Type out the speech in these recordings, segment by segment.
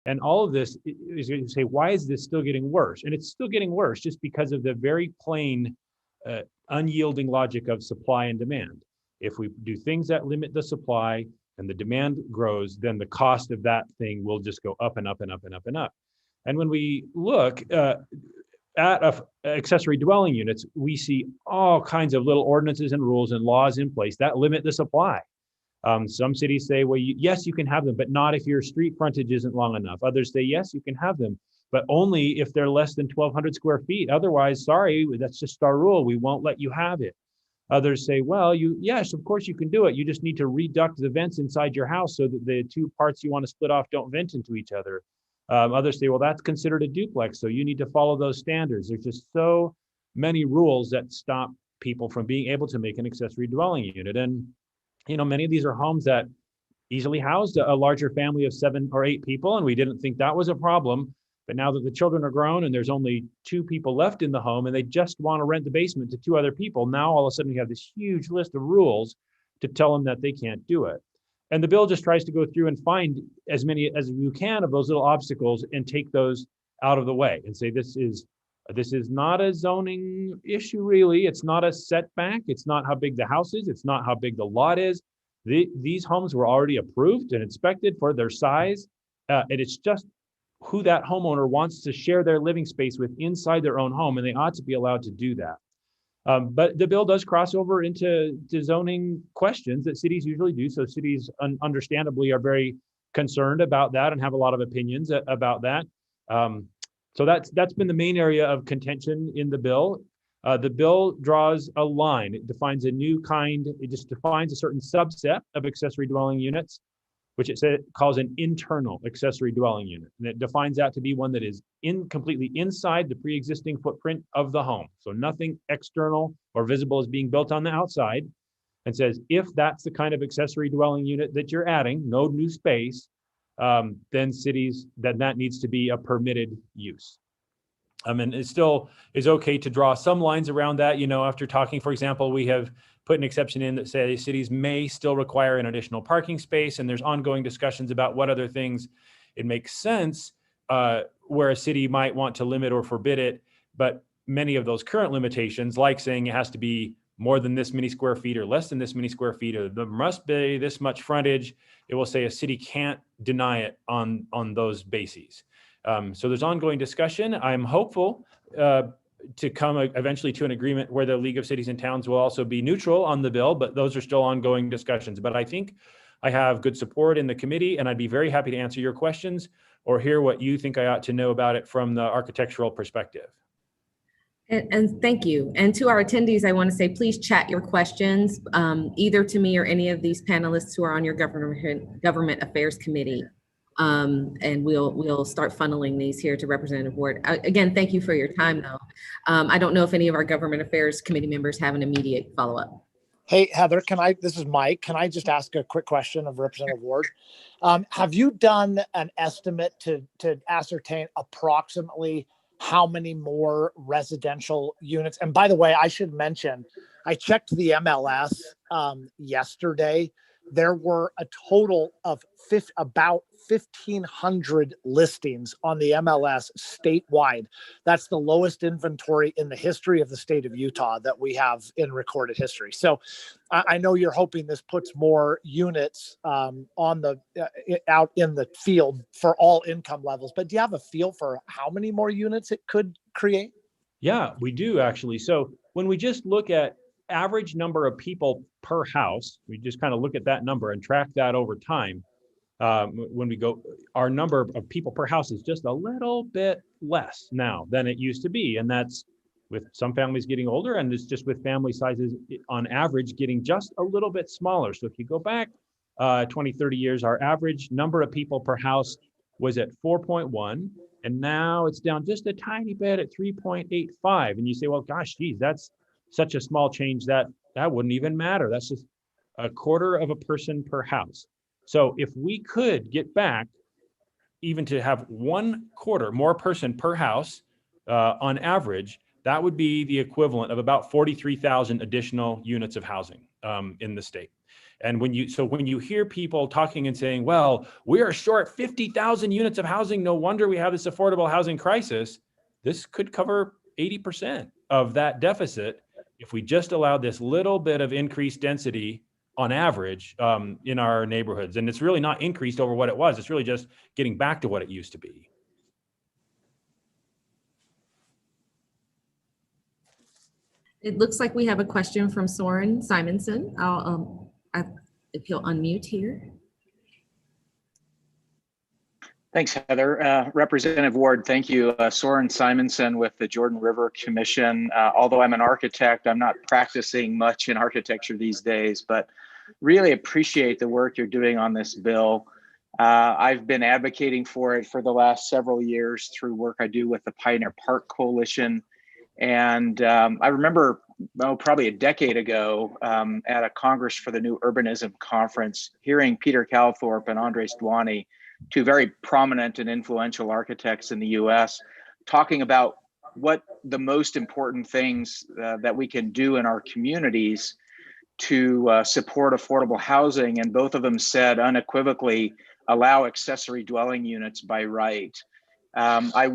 And all of this is going to say, why is this still getting worse? And it's still getting worse just because of the very plain, unyielding logic of supply and demand. If we do things that limit the supply and the demand grows, then the cost of that thing will just go up and up and up and up and up. And when we look at accessory dwelling units, we see all kinds of little ordinances and rules and laws in place that limit the supply. Some cities say, well, yes, you can have them, but not if your street frontage isn't long enough. Others say, yes, you can have them, but only if they're less than 1,200 square feet. Otherwise, sorry, that's just our rule. We won't let you have it. Others say, well, yes, of course you can do it. You just need to reduct the vents inside your house so that the two parts you want to split off don't vent into each other. Others say, well, that's considered a duplex, so you need to follow those standards. There's just so many rules that stop people from being able to make an accessory dwelling unit. And many of these are homes that easily housed a larger family of 7 or 8 people, and we didn't think that was a problem. But now that the children are grown and there's only 2 people left in the home and they just want to rent the basement to 2 other people, now all of a sudden you have this huge list of rules to tell them that they can't do it. And the bill just tries to go through and find as many as you can of those little obstacles and take those out of the way and say, this is not a zoning issue, really. It's not a setback. It's not how big the house is. It's not how big the lot is. These homes were already approved and inspected for their size. And it's just who that homeowner wants to share their living space with inside their own home, and they ought to be allowed to do that. But the bill does cross over into zoning questions that cities usually do. So cities understandably are very concerned about that and have a lot of opinions about that. So that's been the main area of contention in the bill. The bill draws a line. It defines a new kind. It just defines a certain subset of accessory dwelling units, which it calls an internal accessory dwelling unit. And it defines that to be one that is completely inside the pre-existing footprint of the home. So nothing external or visible is being built on the outside, and says, if that's the kind of accessory dwelling unit that you're adding, no new space, then that needs to be a permitted use. And it still is okay to draw some lines around that. After talking, for example, we have put an exception in that say cities may still require an additional parking space, and there's ongoing discussions about what other things it makes sense where a city might want to limit or forbid it. But many of those current limitations, like saying it has to be more than this many square feet or less than this many square feet, or there must be this much frontage, it will say a city can't deny it on those bases. So there's ongoing discussion. I'm hopeful to come eventually to an agreement where the League of Cities and Towns will also be neutral on the bill, but those are still ongoing discussions. But I think I have good support in the committee, and I'd be very happy to answer your questions or hear what you think I ought to know about it from the architectural perspective. And thank you. And to our attendees, I want to say, please chat your questions either to me or any of these panelists who are on your government affairs committee. And we'll start funneling these here to Representative Ward. Again, thank you for your time, though. I don't know if any of our government affairs committee members have an immediate follow-up. Hey, Heather, this is Mike. Can I just ask a quick question of Representative Ward? Have you done an estimate to ascertain approximately how many more residential units? And by the way, I should mention, I checked the MLS yesterday. There were a total of about 1,500 listings on the MLS statewide. That's the lowest inventory in the history of the state of Utah that we have in recorded history. So I know you're hoping this puts more units out in the field for all income levels, but do you have a feel for how many more units it could create? Yeah, we do actually. So when we just look at average number of people per house, we just kind of look at that number and track that over time. When we go, our number of people per house is just a little bit less now than it used to be. And that's with some families getting older, and it's just with family sizes on average getting just a little bit smaller. So if you go back 20, 30 years, our average number of people per house was at 4.1. And now it's down just a tiny bit at 3.85. And you say, well, gosh, geez, that's such a small change that wouldn't even matter. That's just a quarter of a person per house. So if we could get back even to have 1/4 more person per house on average, that would be the equivalent of about 43,000 additional units of housing in the state. And when you hear people talking and saying, well, we are short 50,000 units of housing, no wonder we have this affordable housing crisis, this could cover 80% of that deficit if we just allowed this little bit of increased density on average in our neighborhoods. And it's really not increased over what it was. It's really just getting back to what it used to be. It looks like we have a question from Soren Simonson. If he'll unmute here. Thanks, Heather. Representative Ward, thank you. Soren Simonson with the Jordan River Commission. Although I'm an architect, I'm not practicing much in architecture these days, but really appreciate the work you're doing on this bill. I've been advocating for it for the last several years through work I do with the Pioneer Park Coalition. And I remember, probably a decade ago at a Congress for the New Urbanism Conference, hearing Peter Calthorpe and Andres Duany, two very prominent and influential architects in the US, talking about what the most important things that we can do in our communities to support affordable housing. And both of them said unequivocally, allow accessory dwelling units by right. I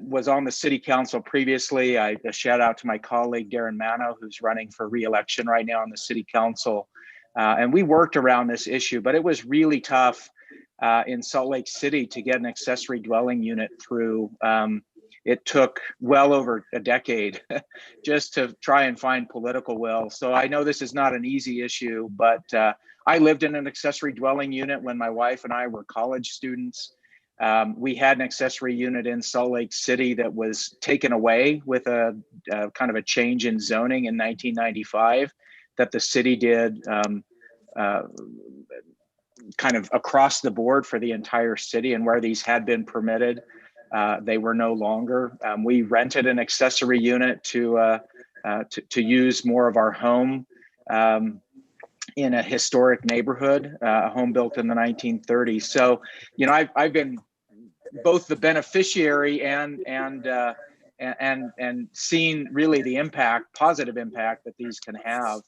was on the city council previously. A shout out to my colleague, Darin Mano, who's running for re-election right now on the city council. And we worked around this issue, but it was really tough in Salt Lake City to get an accessory dwelling unit through. It took well over a decade just to try and find political will. So I know this is not an easy issue, but I lived in an accessory dwelling unit when my wife and I were college students. We had an accessory unit in Salt Lake City that was taken away with a kind of a change in zoning in 1995 that the city did kind of across the board for the entire city, and where these had been permitted, they were no longer. We rented an accessory unit to use more of our home in a historic neighborhood, a home built in the 1930s. So, you know, I've been both the beneficiary and seen really the impact, positive impact that these can have.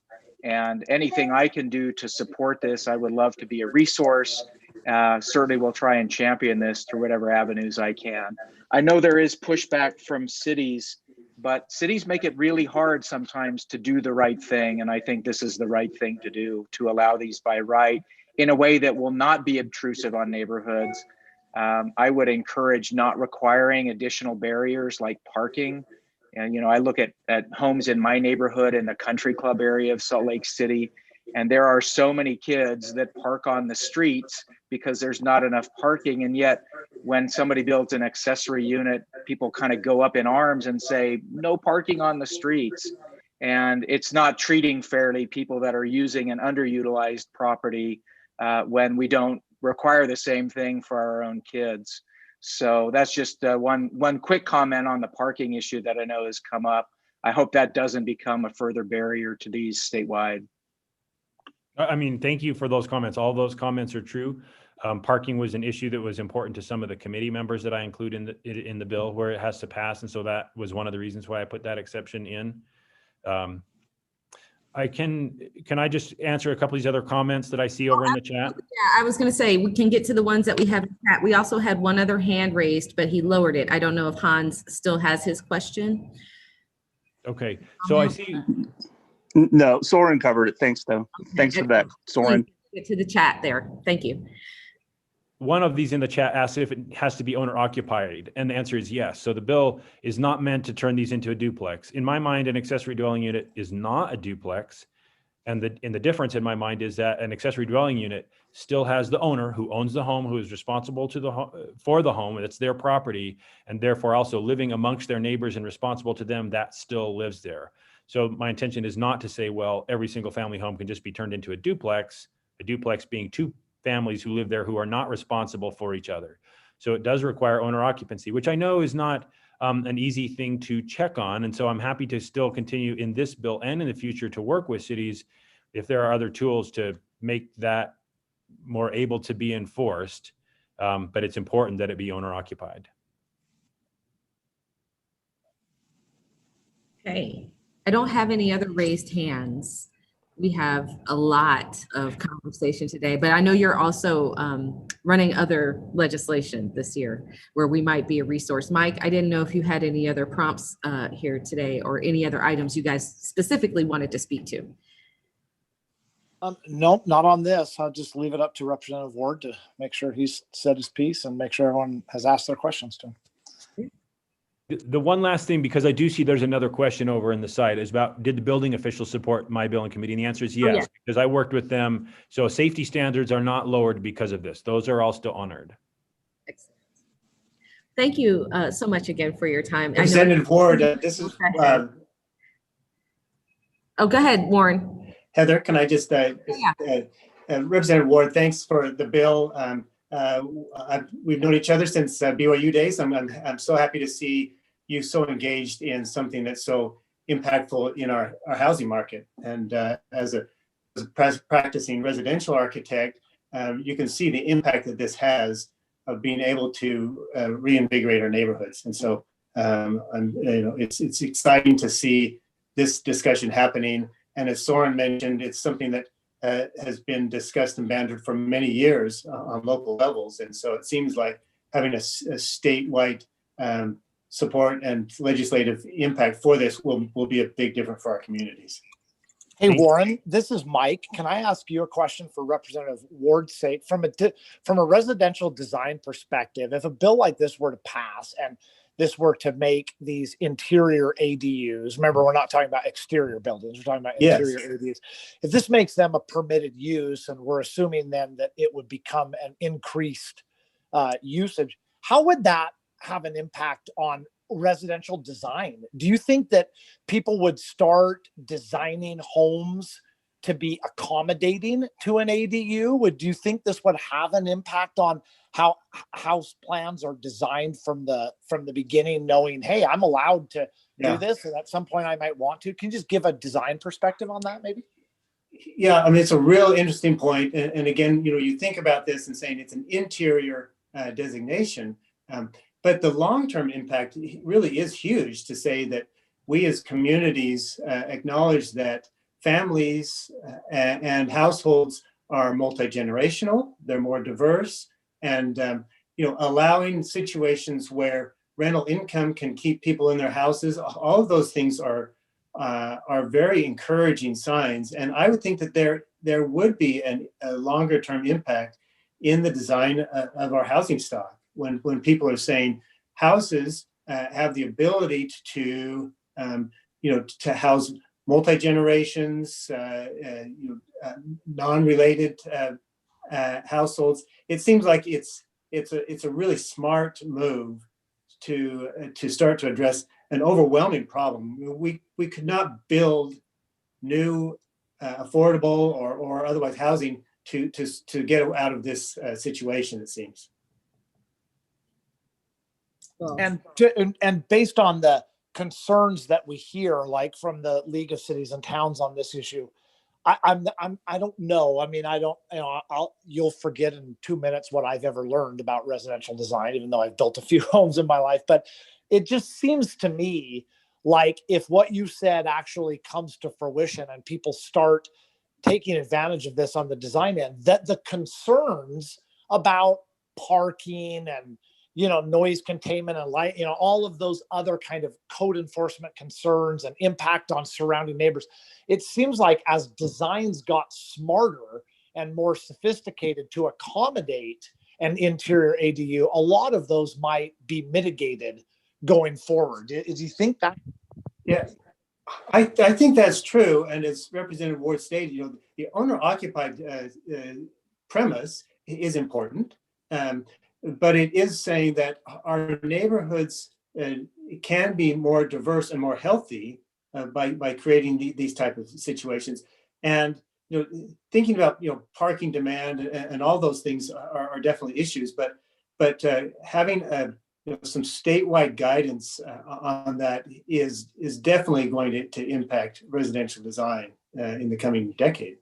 And anything I can do to support this, I would love to be a resource. Certainly will try and champion this through whatever avenues I can. I know there is pushback from cities, but cities make it really hard sometimes to do the right thing. And I think this is the right thing to do, to allow these by right in a way that will not be obtrusive on neighborhoods. I would encourage not requiring additional barriers like parking. And, you know, I look at homes in my neighborhood in the country club area of Salt Lake City, and there are so many kids that park on the streets because there's not enough parking. And yet when somebody builds an accessory unit, people kind of go up in arms and say, no parking on the streets. And it's not treating fairly people that are using an underutilized property when we don't require the same thing for our own kids. So that's just one quick comment on the parking issue that I know has come up. I hope that doesn't become a further barrier to these statewide. I mean, thank you for those comments. All those comments are true. Parking was an issue that was important to some of the committee members that I include in the bill where it has to pass. And so that was one of the reasons why I put that exception in. Can I just answer a couple of these other comments that I see over in the chat? Yeah, I was going to say, we can get to the ones that we have in chat. We also had one other hand raised, but he lowered it. I don't know if Hans still has his question. Okay, so I see. No, Soren covered it. Thanks, though. Okay. Thanks for that, Soren. Get to the chat there. Thank you. One of these in the chat asks if it has to be owner occupied, and the answer is yes. So the bill is not meant to turn these into a duplex. In my mind, an accessory dwelling unit is not a duplex. And the difference in my mind is that an accessory dwelling unit still has the owner who owns the home, who is responsible for the home, and it's their property, and therefore also living amongst their neighbors and responsible to them, that still lives there. So my intention is not to say, well, every single family home can just be turned into a duplex being two families who live there who are not responsible for each other. So it does require owner occupancy, which I know is not an easy thing to check on. And so I'm happy to still continue in this bill and in the future to work with cities if there are other tools to make that more able to be enforced. But it's important that it be owner occupied. Okay, I don't have any other raised hands. We have a lot of conversation today, but I know you're also running other legislation this year where we might be a resource. Mike, I didn't know if you had any other prompts here today or any other items you guys specifically wanted to speak to. Nope, not on this. I'll just leave it up to Representative Ward to make sure he's said his piece and make sure everyone has asked their questions to him. The one last thing, because I do see there's another question over in the side, is about, did the building officials support my bill in committee? And the answer is yes, yeah. because I worked with them. So safety standards are not lowered because of this. Those are all still honored. Excellent. Thank you so much again for your time. Representative Ward, this is. Oh, go ahead, Warren. Heather, can I just, Representative Ward, thanks for the bill. We've known each other since BYU days. I'm so happy to see you so engaged in something that's so impactful in our housing market. And as a practicing residential architect, you can see the impact that this has of being able to reinvigorate our neighborhoods. And so it's exciting to see this discussion happening. And as Soren mentioned, it's something that has been discussed and bantered for many years on local levels. And so it seems like having a statewide support and legislative impact for this will be a big difference for our communities. Hey, Warren, this is Mike. Can I ask you a question for Representative Ward's sake? From a residential design perspective, if a bill like this were to pass and this were to make these interior ADUs, remember, we're not talking about exterior buildings, we're talking about interior ADUs. If this makes them a permitted use, and we're assuming then that it would become an increased usage, how would that have an impact on residential design? Do you think that people would start designing homes to be accommodating to an ADU? Do you think this would have an impact on how house plans are designed from the beginning, knowing, hey, I'm allowed to do this, and at some point I might want to? Can you just give a design perspective on that, maybe? Yeah, I mean, it's a real interesting point. And again, you think about this and saying it's an interior designation, but the long-term impact really is huge, to say that we as communities acknowledge that families and households are multi-generational, they're more diverse, and allowing situations where rental income can keep people in their houses, all of those things are very encouraging signs. And I would think that there would be a longer term impact in the design of our housing stock when people are saying houses have the ability to house multi-generations, non-related households. It seems like it's a really smart move to start to address an overwhelming problem. We could not build new affordable or otherwise housing to get out of this situation, it seems. And based on the concerns that we hear, like from the League of Cities and Towns on this issue, I don't know. I mean, you'll forget in 2 minutes what I've ever learned about residential design, even though I've built a few homes in my life. But it just seems to me like if what you said actually comes to fruition and people start taking advantage of this on the design end, that the concerns about parking and noise containment and light, all of those other kind of code enforcement concerns and impact on surrounding neighbors. It seems like as designs got smarter and more sophisticated to accommodate an interior ADU, a lot of those might be mitigated going forward. Do you think that? Yeah, I think that's true. And as Representative Ward stated, the owner-occupied premise is important. But it is saying that our neighborhoods can be more diverse and more healthy by creating these type of situations. And thinking about parking demand and all those things are definitely issues. But having some statewide guidance on that is definitely going to impact residential design in the coming decade.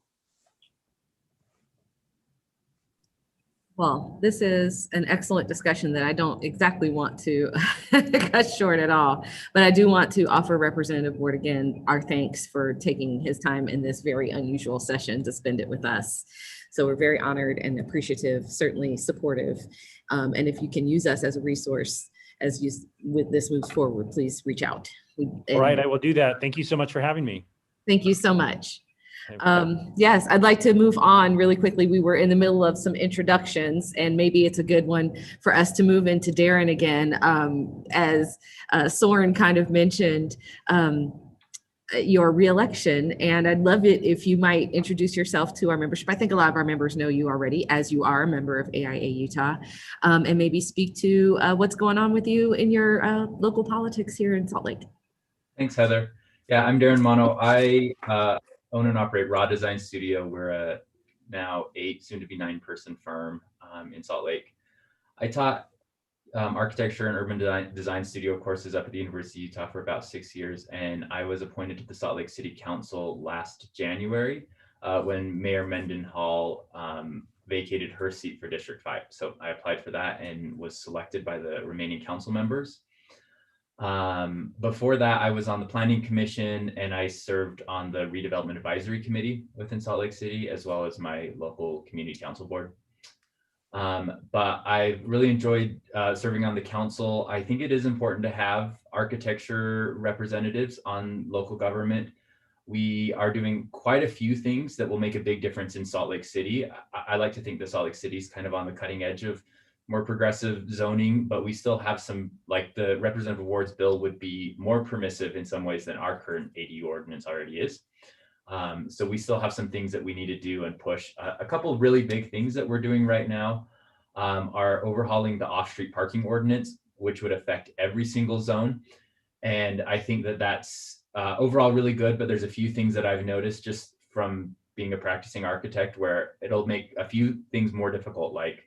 Well, this is an excellent discussion that I don't exactly want to cut short at all, but I do want to offer Representative Ward again our thanks for taking his time in this very unusual session to spend it with us. So we're very honored and appreciative, certainly supportive. And if you can use us as a resource as you with this moves forward, please reach out. All right, I will do that. Thank you so much for having me. Thank you so much. Yes, I'd like to move on really quickly. We were in the middle of some introductions, and maybe it's a good one for us to move into Darin again. As Soren kind of mentioned, your reelection, and I'd love it if you might introduce yourself to our membership. I think a lot of our members know you already, as you are a member of AIA Utah, and maybe speak to what's going on with you in your local politics here in Salt Lake. Thanks, Heather. Yeah, I'm Darin Mano. I own and operate Raw Design Studio. We're a now 8, soon to be 9-person firm in Salt Lake. I taught architecture and urban design studio courses up at the University of Utah for about 6 years, and I was appointed to the Salt Lake City Council last January when Mayor Mendenhall vacated her seat for District 5. So I applied for that and was selected by the remaining council members. Before that, I was on the Planning Commission, and I served on the Redevelopment Advisory Committee within Salt Lake City, as well as my local community council board. But I really enjoyed serving on the council. I think it is important to have architecture representatives on local government. We are doing quite a few things that will make a big difference in Salt Lake City. I like to think that Salt Lake City is kind of on the cutting edge of more progressive zoning, but we still have some, like the Representative Ward's bill would be more permissive in some ways than our current ADU ordinance already is. So we still have some things that we need to do and push. A couple of really big things that we're doing right now are overhauling the off-street parking ordinance, which would affect every single zone. And I think that that's overall really good, but there's a few things that I've noticed just from being a practicing architect where it'll make a few things more difficult, like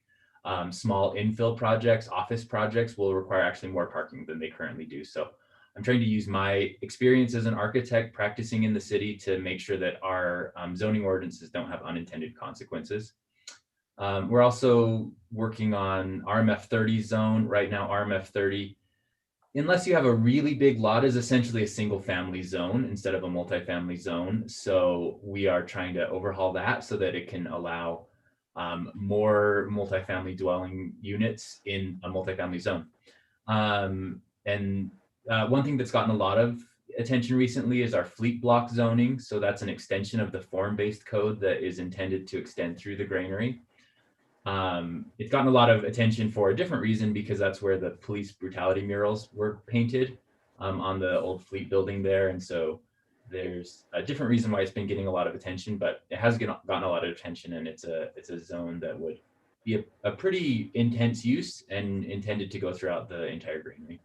small infill projects, office projects will require actually more parking than they currently do. So I'm trying to use my experience as an architect practicing in the city to make sure that our zoning ordinances don't have unintended consequences. We're also working on RMF 30 zone. Right now, RMF 30, unless you have a really big lot, is essentially a single family zone instead of a multifamily zone. So we are trying to overhaul that so that it can allow more multifamily dwelling units in a multifamily zone. And one thing that's gotten a lot of attention recently is our fleet block zoning. So that's an extension of the form-based code that is intended to extend through the granary. It's gotten a lot of attention for a different reason, because that's where the police brutality murals were painted on the old fleet building there. And so there's a different reason why it's been getting a lot of attention, but it has gotten a lot of attention, and it's a zone that would be a pretty intense use and intended to go throughout the entire granary.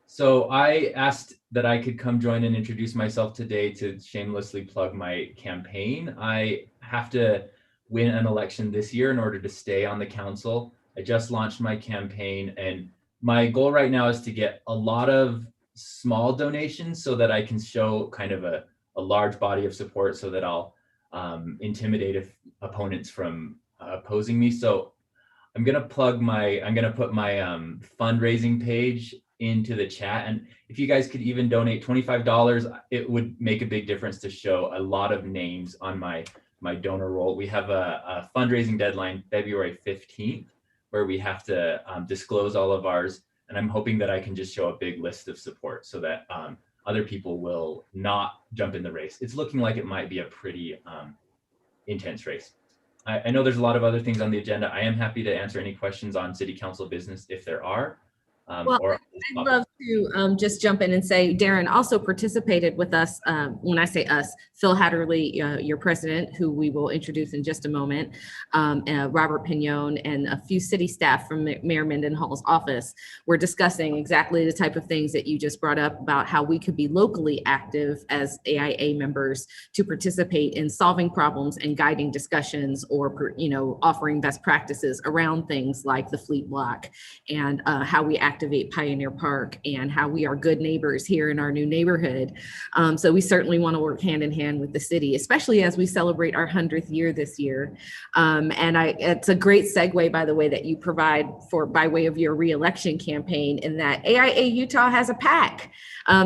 So I asked that I could come join and introduce myself today to shamelessly plug my campaign. I have to win an election this year in order to stay on the council. I just launched my campaign, and my goal right now is to get a lot of small donations so that I can show kind of a large body of support, so that I'll intimidate opponents from opposing me. So I'm gonna put my fundraising page into the chat, and if you guys could even donate $25, it would make a big difference to show a lot of names on my donor roll. We have a fundraising deadline February 15th where we have to disclose all of ours. And I'm hoping that I can just show a big list of support so that other people will not jump in the race. It's looking like it might be a pretty intense race. I know there's a lot of other things on the agenda. I am happy to answer any questions on city council business if there are. Well, I'd love to just jump in and say, Darin also participated with us. When I say us, Phil Hatterley, your president, who we will introduce in just a moment, Robert Pignon, and a few city staff from Mayor Mendenhall's office were discussing exactly the type of things that you just brought up about how we could be locally active as AIA members to participate in solving problems and guiding discussions, or offering best practices around things like the fleet block, and how we act activate Pioneer Park and how we are good neighbors here in our new neighborhood. So we certainly want to work hand in hand with the city, especially as we celebrate our 100th year this year. And it's a great segue, by the way, that you provide for by way of your reelection campaign, in that AIA Utah has a PAC.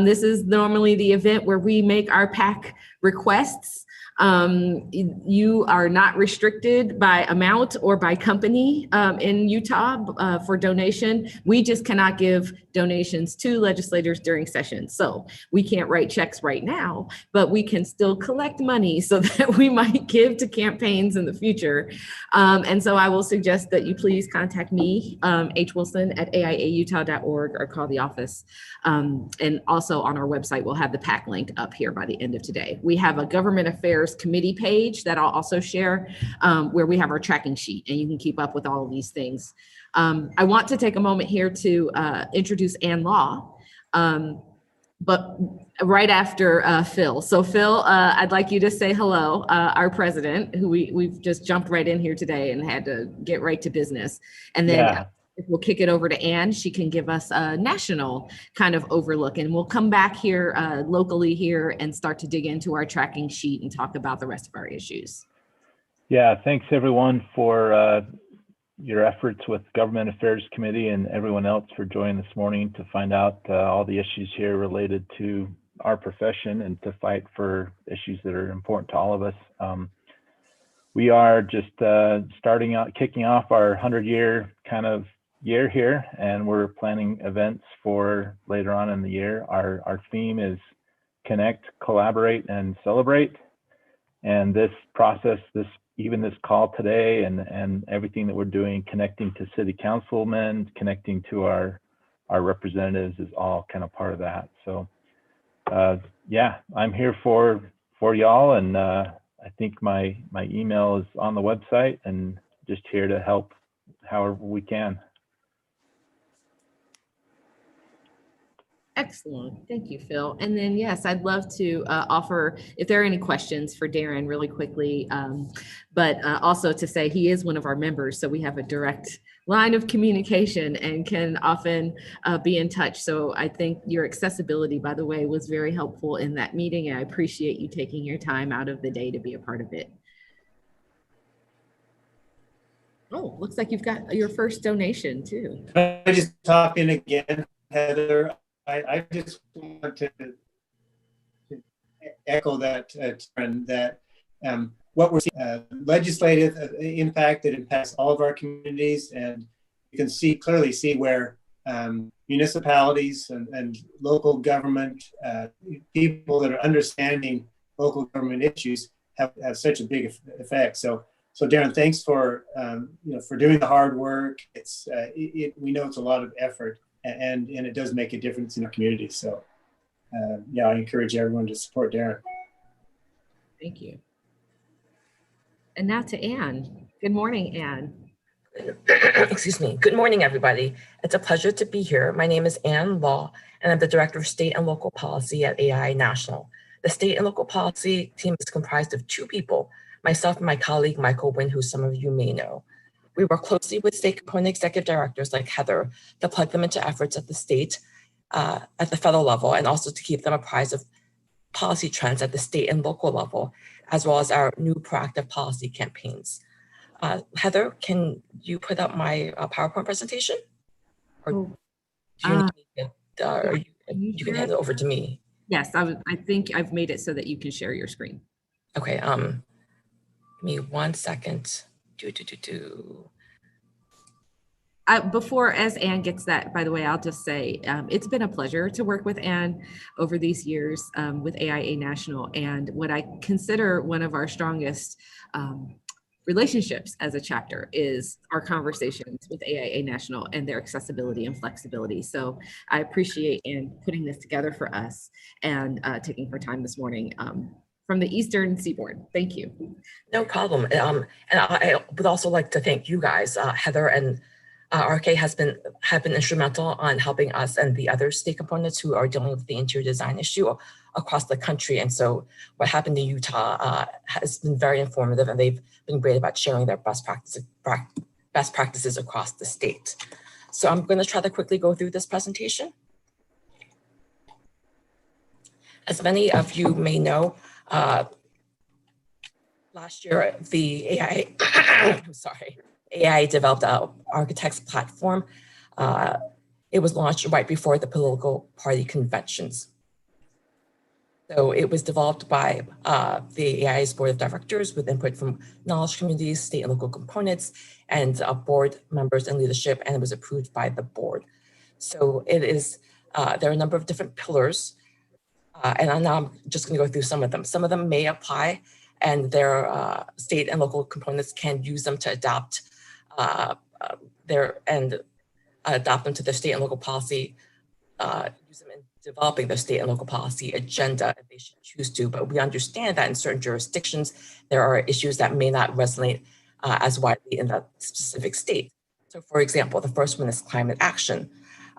This is normally the event where we make our PAC requests. You are not restricted by amount or by company in Utah for donation. We just cannot give donations to legislators during session. So we can't write checks right now, but we can still collect money so that we might give to campaigns in the future. And so I will suggest that you please contact me, hwilson@aiautah.org, or call the office. And also on our website, we'll have the PAC link up here by the end of today. We have a government affairs committee page that I'll also share, where we have our tracking sheet, and you can keep up with all of these things. I want to take a moment here to introduce Ann Law, but right after Phil. So Phil, I'd like you to say hello, our president, who we've just jumped right in here today and had to get right to business. And then we'll kick it over to Ann. She can give us a national kind of overlook, and we'll come back here locally here and start to dig into our tracking sheet and talk about the rest of our issues. Yeah, thanks everyone for your efforts with Government Affairs Committee and everyone else for joining this morning to find out all the issues here related to our profession and to fight for issues that are important to all of us. We are just kicking off our 100-year kind of year here, and we're planning events for later on in the year. Our theme is connect, collaborate, and celebrate. And this process, even this call today and everything that we're doing, connecting to city councilmen, connecting to our representatives, is all kind of part of that. So yeah, I'm here for y'all, and I think my email is on the website, and just here to help however we can. Excellent. Thank you, Phil. And then, yes, I'd love to offer, if there are any questions for Darin really quickly, but also to say he is one of our members, so we have a direct line of communication and can often be in touch. So I think your accessibility, by the way, was very helpful in that meeting, and I appreciate you taking your time out of the day to be a part of it. Oh, looks like you've got your first donation too. Can I just talk in again, Heather? I just want to echo that trend, that what we're seeing, legislative impact that impacts all of our communities, and you can clearly see where municipalities and local government, people that are understanding local government issues have such a big effect. So Darin, thanks for for doing the hard work. We know it's a lot of effort. And it does make a difference in our community. So yeah, I encourage everyone to support Darin. Thank you. And now to Ann. Good morning, Ann. Excuse me. Good morning, everybody. It's a pleasure to be here. My name is Ann Law, and I'm the Director of State and Local Policy at AIA National. The State and Local Policy team is comprised of two people, myself and my colleague, Michael Wynn, who some of you may know. We work closely with state component executive directors like Heather to plug them into efforts at the state, at the federal level, and also to keep them apprised of policy trends at the state and local level, as well as our new proactive policy campaigns. Heather, can you put up my PowerPoint presentation? Or you can hand it over to me? Yes, I think I've made it so that you can share your screen. Okay, give me 1 second. Before, as Ann gets that, by the way, I'll just say it's been a pleasure to work with Ann over these years with AIA National, and what I consider one of our strongest relationships as a chapter is our conversations with AIA National and their accessibility and flexibility. So I appreciate Ann putting this together for us and taking her time this morning from the Eastern Seaboard. Thank you. No problem. And I would also like to thank you guys. Heather and RK have been instrumental on helping us and the other state components who are dealing with the interior design issue across the country. And so what happened in Utah has been very informative, and they've been great about sharing their best practices across the state. So I'm going to try to quickly go through this presentation. As many of you may know, last year, the AIA, I'm sorry, AIA developed an architects platform. It was launched right before the political party conventions. So it was developed by the AIA's board of directors with input from knowledge communities, state and local components, and board members and leadership, and it was approved by the board. So it is, there are a number of different pillars, and now I'm just going to go through some of them. Some of them may apply, and their state and local components can use them to adopt adopt them to their state and local policy, use them in developing their state and local policy agenda if they should choose to. But we understand that in certain jurisdictions, there are issues that may not resonate as widely in that specific state. So for example, the first one is climate action,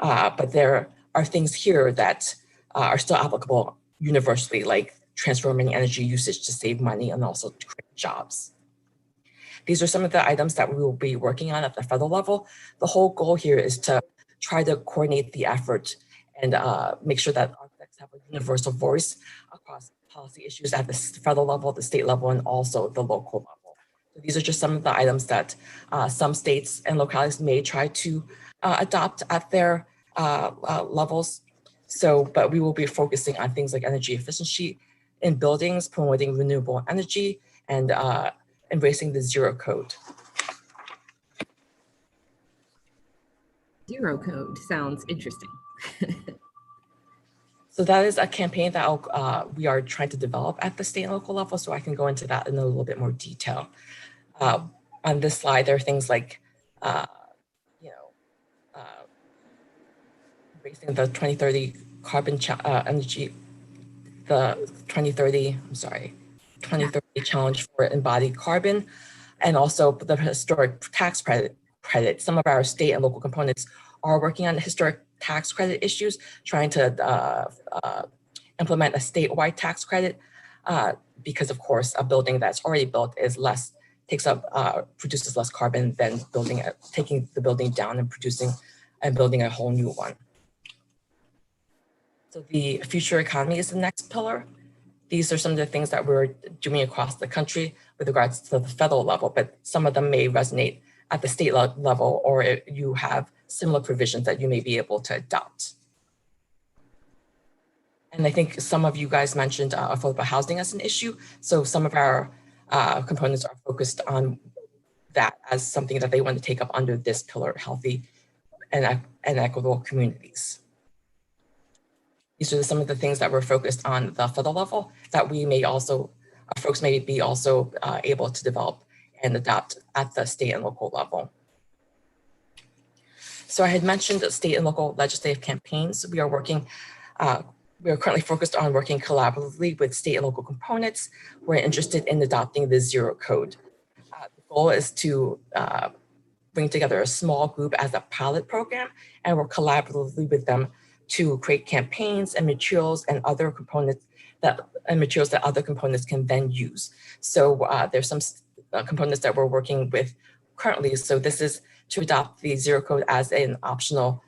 but there are things here that are still applicable universally, like transforming energy usage to save money and also to create jobs. These are some of the items that we will be working on at the federal level. The whole goal here is to try to coordinate the effort and make sure that architects have a universal voice across policy issues at the federal level, the state level, and also the local level. So these are just some of the items that some states and localities may try to adopt at their levels. So, but we will be focusing on things like energy efficiency in buildings, promoting renewable energy, and embracing the zero code. Zero code sounds interesting. So that is a campaign that we are trying to develop at the state and local level, so I can go into that in a little bit more detail. On this slide, there are things like, embracing the 2030 carbon energy, the 2030 challenge for embodied carbon, and also the historic tax credit. Some of our state and local components are working on historic tax credit issues, trying to implement a statewide tax credit, because of course, a building that's already built is produces less carbon than taking the building down and building a whole new one. So the future economy is the next pillar. These are some of the things that we're doing across the country with regards to the federal level, but some of them may resonate at the state level, or you have similar provisions that you may be able to adopt. And I think some of you guys mentioned affordable housing as an issue. So some of our components are focused on that as something that they want to take up under this pillar, healthy and equitable communities. These are some of the things that we're focused on the federal level that we may also, folks may be also able to develop and adopt at the state and local level. So I had mentioned the state and local legislative campaigns. We are currently focused on working collaboratively with state and local components. We're interested in adopting the zero code. The goal is to bring together a small group as a pilot program and work collaboratively with them to create campaigns and materials and other components that other components can then use. So there's some components that we're working with currently. So this is to adopt the zero code as an optional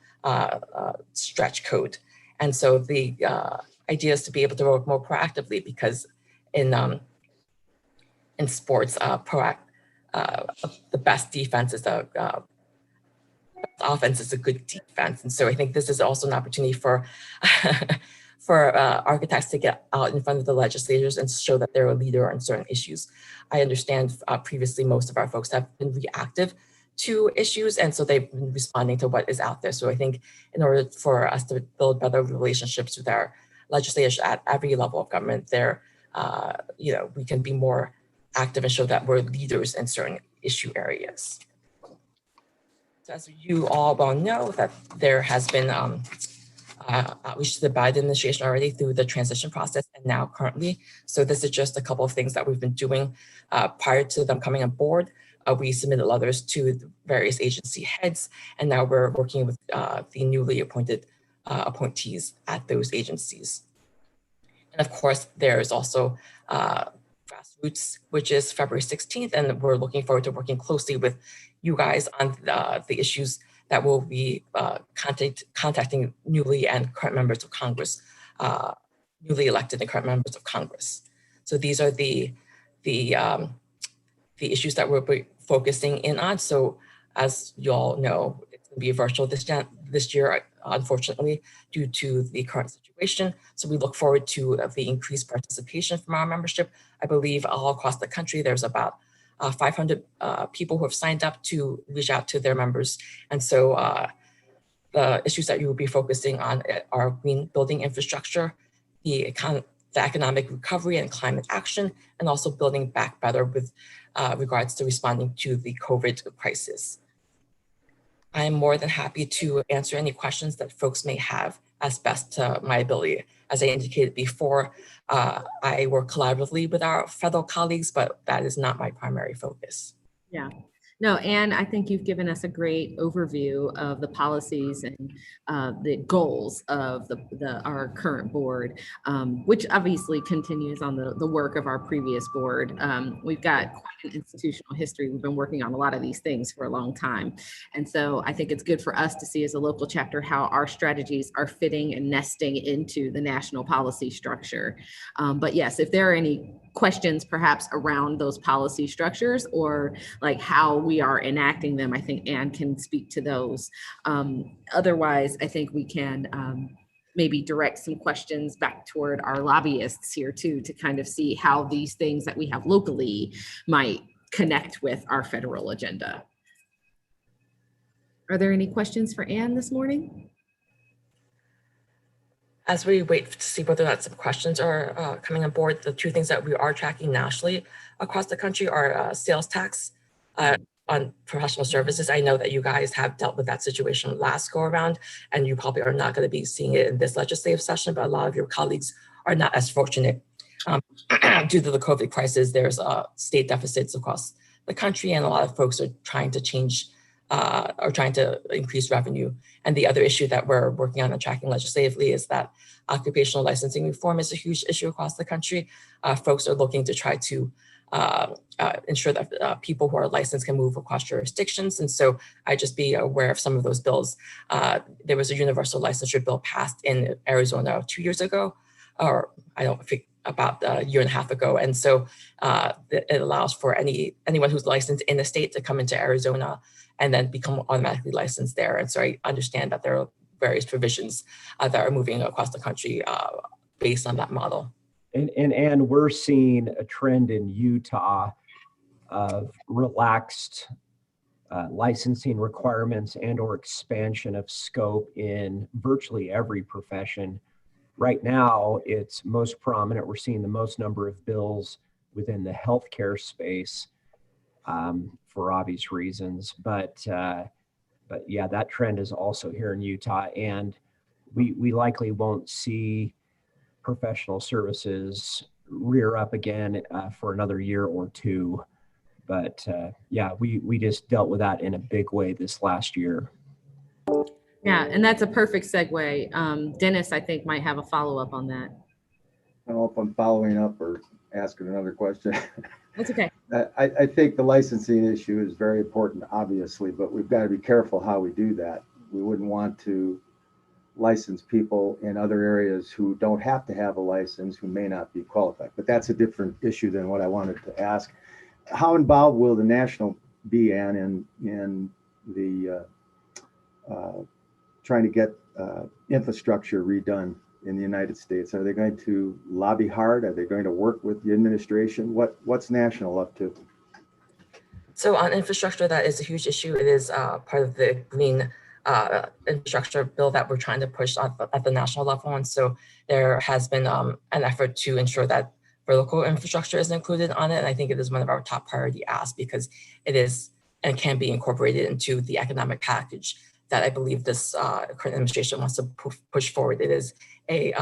stretch code. And so the idea is to be able to work more proactively, because in sports, the best defense is offense is a good defense. And so I think this is also an opportunity for architects to get out in front of the legislators and show that they're a leader on certain issues. I understand previously most of our folks have been reactive to issues, and so they've been responding to what is out there. So I think in order for us to build better relationships with our legislators at every level of government, we can be more active and show that we're leaders in certain issue areas. So as you all well know, that there has been outreach to the Biden administration already through the transition process and now currently. So this is just a couple of things that we've been doing prior to them coming on board. We submitted letters to the various agency heads, and now we're working with the newly appointed appointees at those agencies. And of course, there's also Grassroots, which is February 16th, and we're looking forward to working closely with you guys on the issues that will be contacting newly and current members of Congress, newly elected and current members of Congress. So these are the issues that we'll be focusing in on. So as you all know, it's going to be virtual this year, unfortunately, due to the current situation. So we look forward to the increased participation from our membership. I believe all across the country, there's about 500 people who have signed up to reach out to their members. And so the issues that you will be focusing on are green building infrastructure, the economic recovery and climate action, and also building back better with regards to responding to the COVID crisis. I am more than happy to answer any questions that folks may have as best to my ability. As I indicated before, I work collaboratively with our federal colleagues, but that is not my primary focus. Yeah. No, Anne, I think you've given us a great overview of the policies and the goals of our current board, which obviously continues on the work of our previous board. We've got quite an institutional history. We've been working on a lot of these things for a long time. And so I think it's good for us to see as a local chapter how our strategies are fitting and nesting into the national policy structure. But yes, if there are any questions perhaps around those policy structures or like how we are enacting them, I think Anne can speak to those. Otherwise, I think we can maybe direct some questions back toward our lobbyists here too, to kind of see how these things that we have locally might connect with our federal agenda. Are there any questions for Anne this morning? As we wait to see whether or not some questions are coming on board, the two things that we are tracking nationally across the country are sales tax on professional services. I know that you guys have dealt with that situation last go around, and you probably are not going to be seeing it in this legislative session, but a lot of your colleagues are not as fortunate. Due to the COVID crisis, there's state deficits across the country, and a lot of folks are trying to increase revenue. And the other issue that we're working on and tracking legislatively is that occupational licensing reform is a huge issue across the country. Folks are looking to try to ensure that people who are licensed can move across jurisdictions. And so I just be aware of some of those bills. There was a universal licensure bill passed in Arizona 2 years ago, or I don't think about a year and a half ago. And so it allows for anyone who's licensed in the state to come into Arizona and then become automatically licensed there. And so I understand that there are various provisions that are moving across the country based on that model. And we're seeing a trend in Utah of relaxed licensing requirements and or expansion of scope in virtually every profession. Right now, it's most prominent. We're seeing the most number of bills within the healthcare space for obvious reasons. But yeah, that trend is also here in Utah, and we likely won't see professional services rear up again for another year or two. But yeah, we just dealt with that in a big way this last year. Yeah, and that's a perfect segue. Dennis, I think, might have a follow-up on that. I don't know if I'm following up or asking another question. That's okay. I think the licensing issue is very important, obviously, but we've got to be careful how we do that. We wouldn't want to license people in other areas who don't have to have a license, who may not be qualified. But that's a different issue than what I wanted to ask. How involved will the national be, Ann, in the trying to get infrastructure redone in the United States? Are they going to lobby hard? Are they going to work with the administration? What's national up to? So on infrastructure, that is a huge issue. It is part of the green infrastructure bill that we're trying to push at the national level. And so there has been an effort to ensure that vertical infrastructure is included on it. And I think it is one of our top priority asks because it is and can be incorporated into the economic package that I believe this current administration wants to push forward. It is a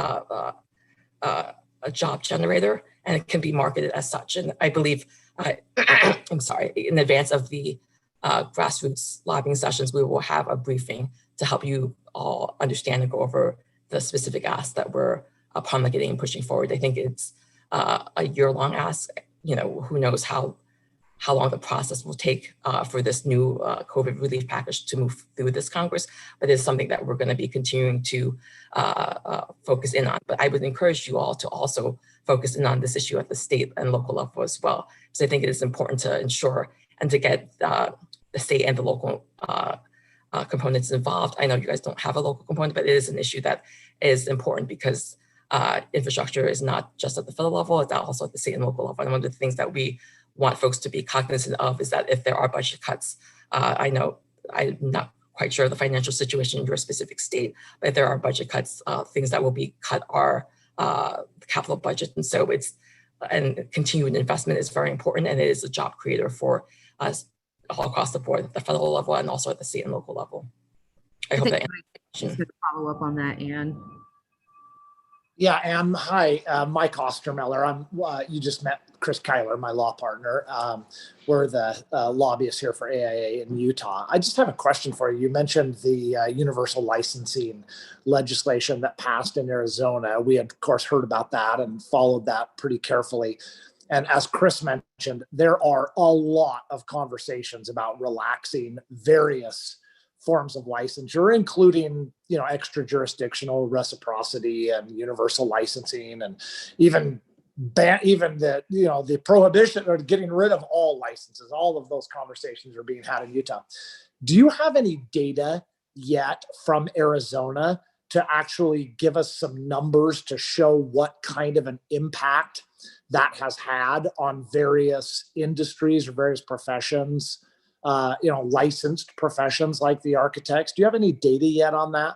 job generator, and it can be marketed as such. And I believe, I'm sorry, in advance of the grassroots lobbying sessions, we will have a briefing to help you all understand and go over the specific asks that we're promulgating and pushing forward. I think it's a year-long ask. You know, who knows how how long the process will take for this new COVID relief package to move through this Congress, but it's something that we're going to be continuing to focus in on. But I would encourage you all to also focus in on this issue at the state and local level as well, because I think it is important to ensure and to get the state and the local components involved. I know you guys don't have a local component, but it is an issue that is important because infrastructure is not just at the federal level, it's also at the state and local level. And one of the things that we want folks to be cognizant of is that if there are budget cuts, I know I'm not quite sure of the financial situation in your specific state, but if there are budget cuts, things that will be cut are the capital budget. And so and continued investment is very important, and it is a job creator for us all across the board, at the federal level and also at the state and local level. I hope that just to follow up on that, Anne. Yeah, Anne, hi, Mike Ostermiller. You just met Chris Kyler, my law partner. We're the lobbyists here for AIA in Utah. I just have a question for you. You mentioned the universal licensing legislation that passed in Arizona. We had, of course, heard about that and followed that pretty carefully. And as Chris mentioned, there are a lot of conversations about relaxing various forms of licensure, including, extra jurisdictional reciprocity and universal licensing, and even the prohibition or getting rid of all licenses. All of those conversations are being had in Utah. Do you have any data yet from Arizona to actually give us some numbers to show what kind of an impact that has had on various industries or various professions? Licensed professions like the architects. Do you have any data yet on that?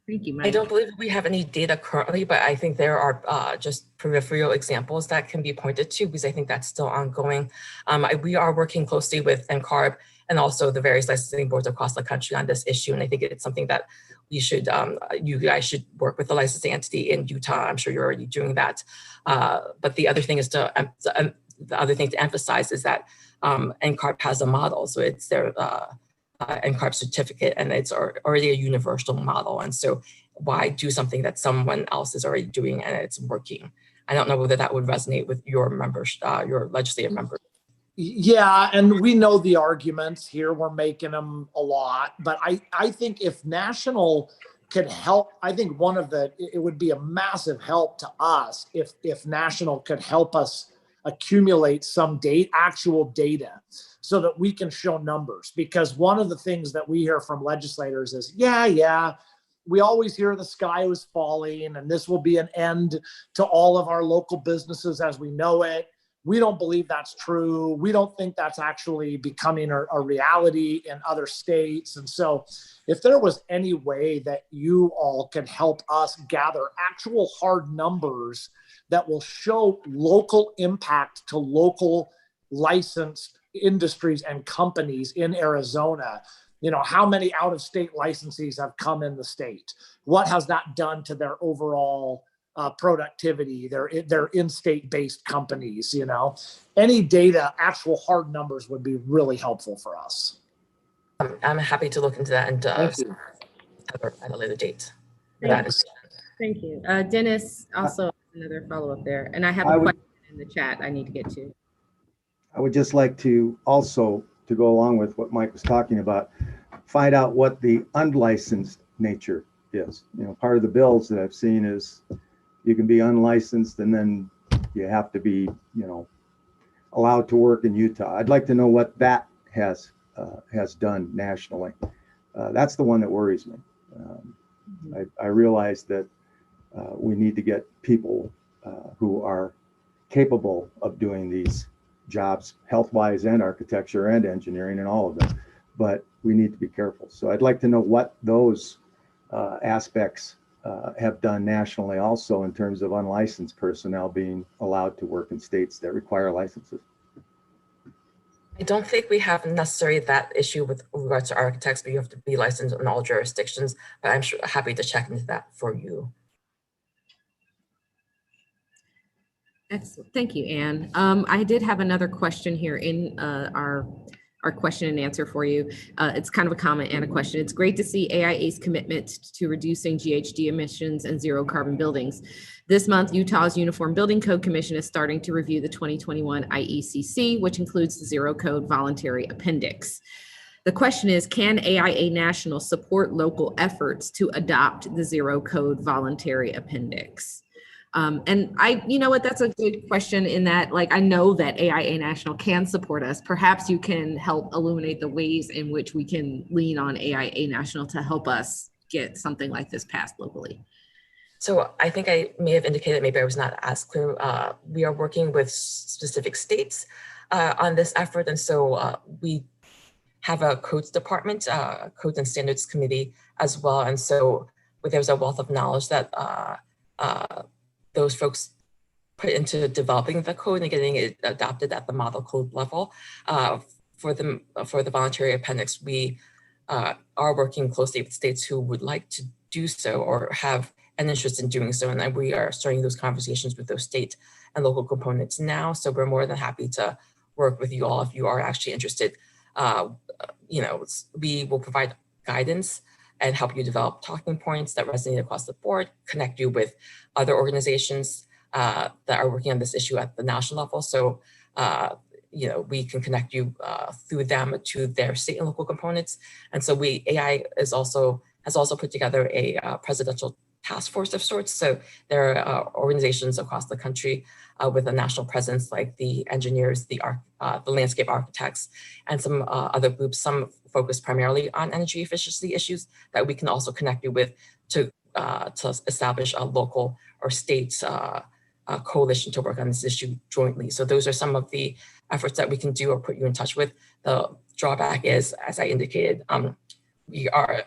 Thank you, Mike. I don't believe we have any data currently, but I think there are just peripheral examples that can be pointed to, because I think that's still ongoing. We are working closely with NCARB and also the various licensing boards across the country on this issue. And I think it's something that we should, you guys should work with the licensing entity in Utah. I'm sure you're already doing that. But the other thing to emphasize is that NCARB has a model. So it's their NCARB certificate, and it's already a universal model. And so why do something that someone else is already doing and it's working? I don't know whether that would resonate with your members, your legislative members. Yeah, and we know the arguments here. We're making them a lot. But I think if national could help, I think it would be a massive help to us if national could help us accumulate some actual data so that we can show numbers. Because one of the things that we hear from legislators is, we always hear the sky was falling and this will be an end to all of our local businesses as we know it. We don't believe that's true. We don't think that's actually becoming a reality in other states. And so if there was any way that you all could help us gather actual hard numbers that will show local impact to local licensed industries and companies in Arizona, how many out-of-state licensees have come in the state? What has that done to their overall productivity, their in-state based companies? Any data, actual hard numbers would be really helpful for us. I'm happy to look into that and at a later date. Thank you. Dennis, also another follow-up there. And I have a question in the chat I need to get to. I would just like to also, to go along with what Mike was talking about, find out what the unlicensed nature is. Part of the bills that I've seen is you can be unlicensed and then you have to be, allowed to work in Utah. I'd like to know what that has done nationally. That's the one that worries me. I realize that we need to get people who are capable of doing these jobs, health-wise and architecture and engineering and all of them, but we need to be careful. So I'd like to know what those aspects have done nationally also in terms of unlicensed personnel being allowed to work in states that require licenses. I don't think we have necessarily that issue with regards to architects, but you have to be licensed in all jurisdictions, but I'm happy to check into that for you. Excellent. Thank you, Anne. I did have another question here in our our question and answer for you. It's kind of a comment and a question. It's great to see AIA's commitment to reducing GHG emissions and zero carbon buildings. This month, Utah's Uniform Building Code Commission is starting to review the 2021 IECC, which includes the Zero Code Voluntary Appendix. The question is, can AIA National support local efforts to adopt the Zero Code Voluntary Appendix? And you know what, that's a good question in that, like, I know that AIA National can support us. Perhaps you can help illuminate the ways in which we can lean on AIA National to help us get something like this passed locally. So I think I may have indicated, maybe I was not as clear. We are working with specific states on this effort. And so we have a codes department, codes and standards committee as well. And so there's a wealth of knowledge that those folks put into developing the code and getting it adopted at the model code level. For the voluntary appendix, we are working closely with states who would like to do so or have an interest in doing so. And then we are starting those conversations with those state and local components now. So we're more than happy to work with you all if you are actually interested. We will provide guidance and help you develop talking points that resonate across the board, connect you with other organizations that are working on this issue at the national level. So, we can connect you through them to their state and local components. And so AI has also put together a presidential task force of sorts. So there are organizations across the country with a national presence, like the engineers, the landscape architects, and some other groups, some focus primarily on energy efficiency issues that we can also connect you with to establish a local or state coalition to work on this issue jointly. So those are some of the efforts that we can do or put you in touch with. The drawback is, as I indicated, we are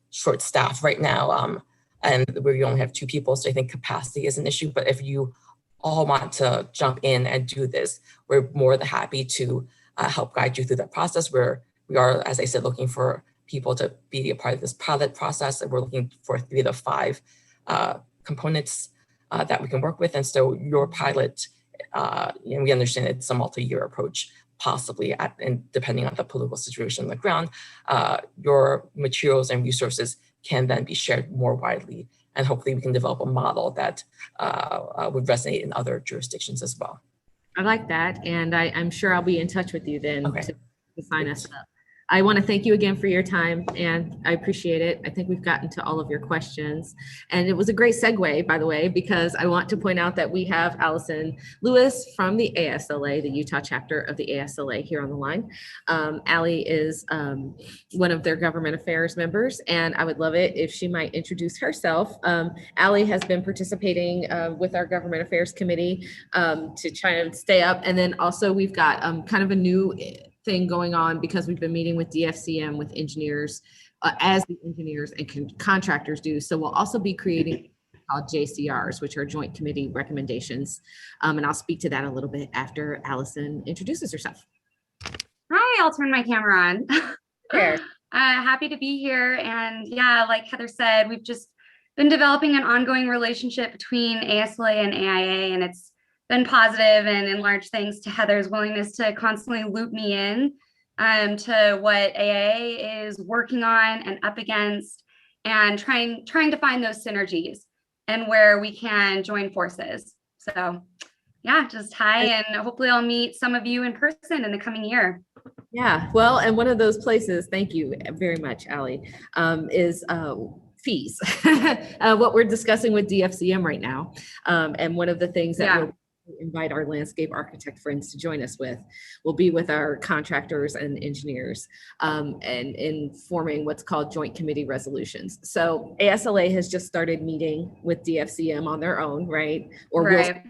short-staffed right now, and we only have 2 people, so I think capacity is an issue. But if you all want to jump in and do this, we're more than happy to help guide you through that process. We are, as I said, looking for people to be a part of this pilot process, and we're looking for 3 to 5 components that we can work with. And so your pilot, we understand it's a multi-year approach, possibly, and depending on the political situation on the ground, your materials and resources can then be shared more widely. And hopefully we can develop a model that would resonate in other jurisdictions as well. I like that. And I'm sure I'll be in touch with you then to sign us up. I want to thank you again for your time, and I appreciate it. I think we've gotten to all of your questions, and it was a great segue, by the way, because I want to point out that we have Allison Lewis from the ASLA, the Utah chapter of the ASLA, here on the line. Allie is one of their government affairs members, and I would love it if she might introduce herself. Allie has been participating with our government affairs committee to try and stay up, and then also we've got kind of a new thing going on because we've been meeting with DFCM with engineers as the engineers and contractors do. So we'll also be creating called JCRs, which are joint committee recommendations. And I'll speak to that a little bit after Allison introduces herself. Hi, I'll turn my camera on. There. Happy to be here. And yeah, like Heather said, we've just been developing an ongoing relationship between ASLA and AIA, and it's been positive, and in large thanks to Heather's willingness to constantly loop me in to what AIA is working on and up against, and trying to find those synergies and where we can join forces. So yeah, just hi, and hopefully I'll meet some of you in person in the coming year. Yeah, well, and one of those places, thank you very much, Allie, is fees, what we're discussing with DFCM right now. And one of the things that we'll invite our landscape architect friends to join us with will be with our contractors and engineers and in forming what's called joint committee resolutions. So ASLA has just started meeting with DFCM on their own, right? Or right.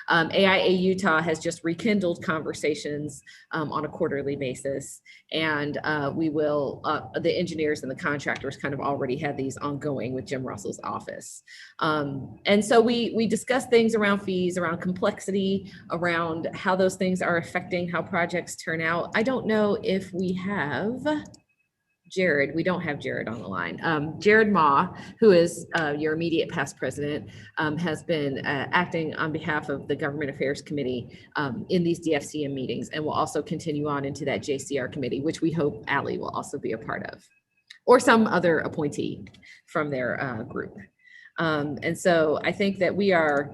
AIA Utah has just rekindled conversations on a quarterly basis, and we will, the engineers and the contractors kind of already had these ongoing with Jim Russell's office. And so we discuss things around fees, around complexity, around how those things are affecting how projects turn out. I don't know if we have Jared, we don't have Jared on the line. Jared Ma, who is your immediate past president, has been acting on behalf of the Government Affairs Committee in these DFCM meetings, and will also continue on into that JCR committee, which we hope Allie will also be a part of, or some other appointee from their group. And so I think that we're